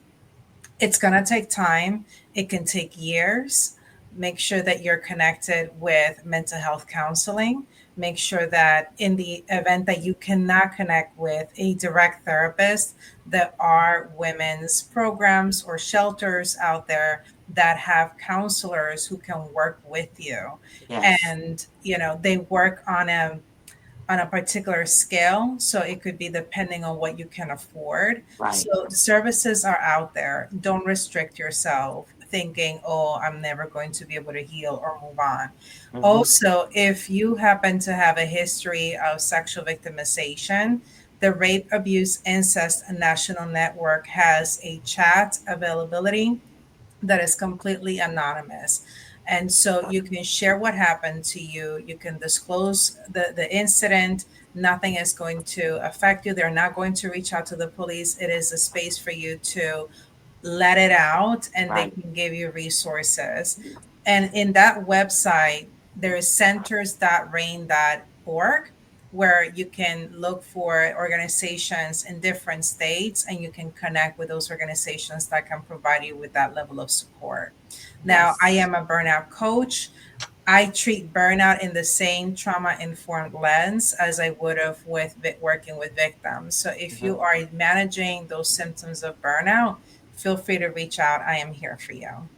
it's going to take time. It can take years. Make sure that you're connected with mental health counseling. Make sure that in the event that you cannot connect with a direct therapist, there are women's programs or shelters out there that have counselors who can work with you. Yes. And, they work on a particular scale. So it could be depending on what you can afford. Right. So the services are out there. Don't restrict yourself thinking, oh, I'm never going to be able to heal or move on. Mm-hmm. Also, if you happen to have a history of sexual victimization, the Rape, Abuse, Incest National Network has a chat availability that is completely anonymous. And so you can share what happened to you. You can disclose the incident. Nothing is going to affect you. They're not going to reach out to the police. It is a space for you to let it out, and they Right. can give you resources. And in that website, there is centers.rain.org. where you can look for organizations in different states and you can connect with those organizations that can provide you with that level of support. Now, I Yes. am a burnout coach. I treat burnout in the same trauma informed lens as I would have with working with victims. So if Mhm. you are managing those symptoms of burnout, feel free to reach out. I am here for you.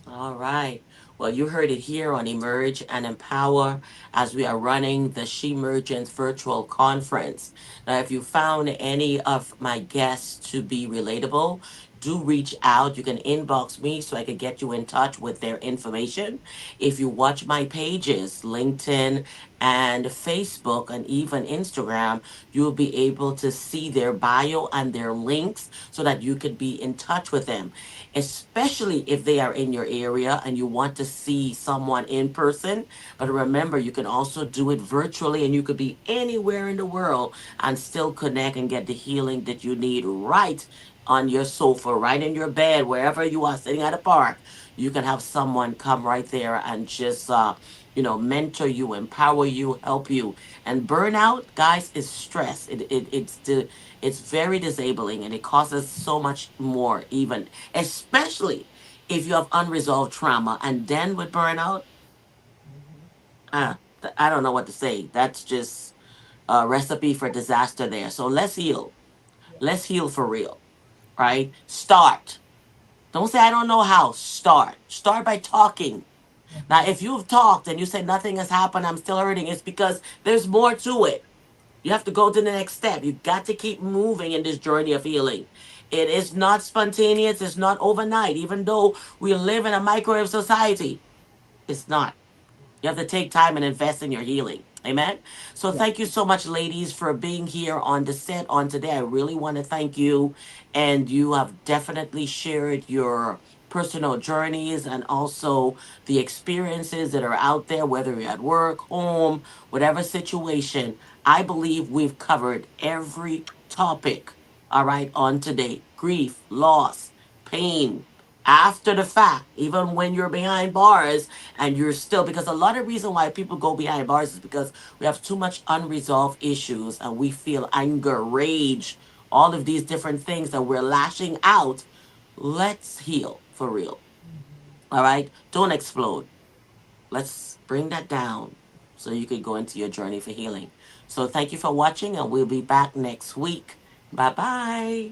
All right. Well, you heard it here on Emerge and Empower as we are running the Shemergence Virtual Conference. Now, if you found any of my guests to be relatable, do reach out. You can inbox me so I can get you in touch with their information. If you watch my pages, LinkedIn and Facebook, and even Instagram, you'll be able to see their bio and their links so that you could be in touch with them, especially if they are in your area and you want to see someone in person. But remember, you can also do it virtually and you could be anywhere in the world and still connect and get the healing that you need right on your sofa, right in your bed, wherever you are sitting at a park. You can have someone come right there and just, mentor you, empower you, help you. And burnout, guys, is stress. It's very disabling and it causes so much more, even especially if you have unresolved trauma. And then with burnout, I don't know what to say. That's just a recipe for disaster there. So let's heal. Let's heal for real, right? Start. Don't say, I don't know how. Start. Start by talking. Now, if you've talked and you say nothing has happened, I'm still hurting, it's because there's more to it. You have to go to the next step. You got to keep moving in this journey of healing. It is not spontaneous. It's not overnight. Even though we live in a microwave society, it's not. You have to take time and invest in your healing. Amen. So Yeah. thank you so much, ladies, for being here on the set on today. I really want to thank you. And you have definitely shared your personal journeys and also the experiences that are out there, whether you're at work, home, whatever situation. I believe we've covered every topic, all right, on today: grief, loss, pain, after the fact, even when you're behind bars and you're still, because a lot of reason why people go behind bars is because we have too much unresolved issues and we feel anger, rage, all of these different things that we're lashing out. Let's heal for real. All right, don't explode. Let's bring that down so you could go into your journey for healing. So thank you for watching and we'll be back next week. Bye bye.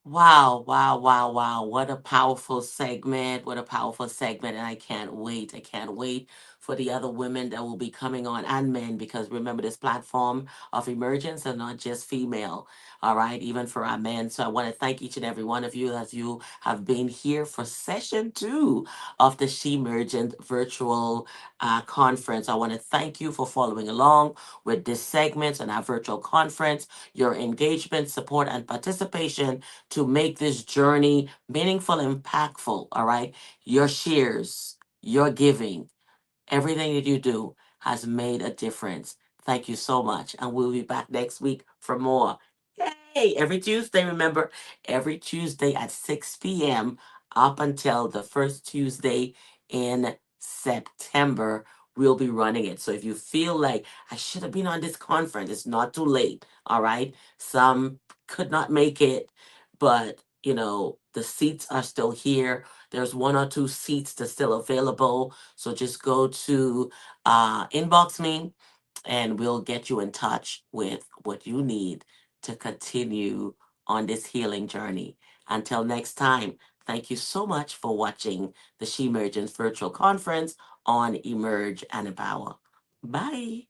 Wow, wow, wow, wow. What a powerful segment. What a powerful segment. And I can't wait. I can't wait for the other women that will be coming on and men, because remember, this platform of emergence are not just female. All right, even for our men. So I want to thank each and every one of you as you have been here for session 2 of the She Emergent Virtual Conference. I want to thank you for following along with this segment and our virtual conference, your engagement, support, and participation to make this journey meaningful and impactful. All right. Your shares, your giving, everything that you do has made a difference. Thank you so much. And we'll be back next week for more. Yay! Every Tuesday, remember, every Tuesday at 6 p.m. up until the first Tuesday in September, we'll be running it. So if you feel like I should have been on this conference, it's not too late. All right. Some could not make it, but the seats are still here. There's one or two seats that's still available. So just go to inbox me and we'll get you in touch with what you need to continue on this healing journey. Until next time, thank you so much for watching the She Emergence Virtual Conference on Emerge and Empower. Bye.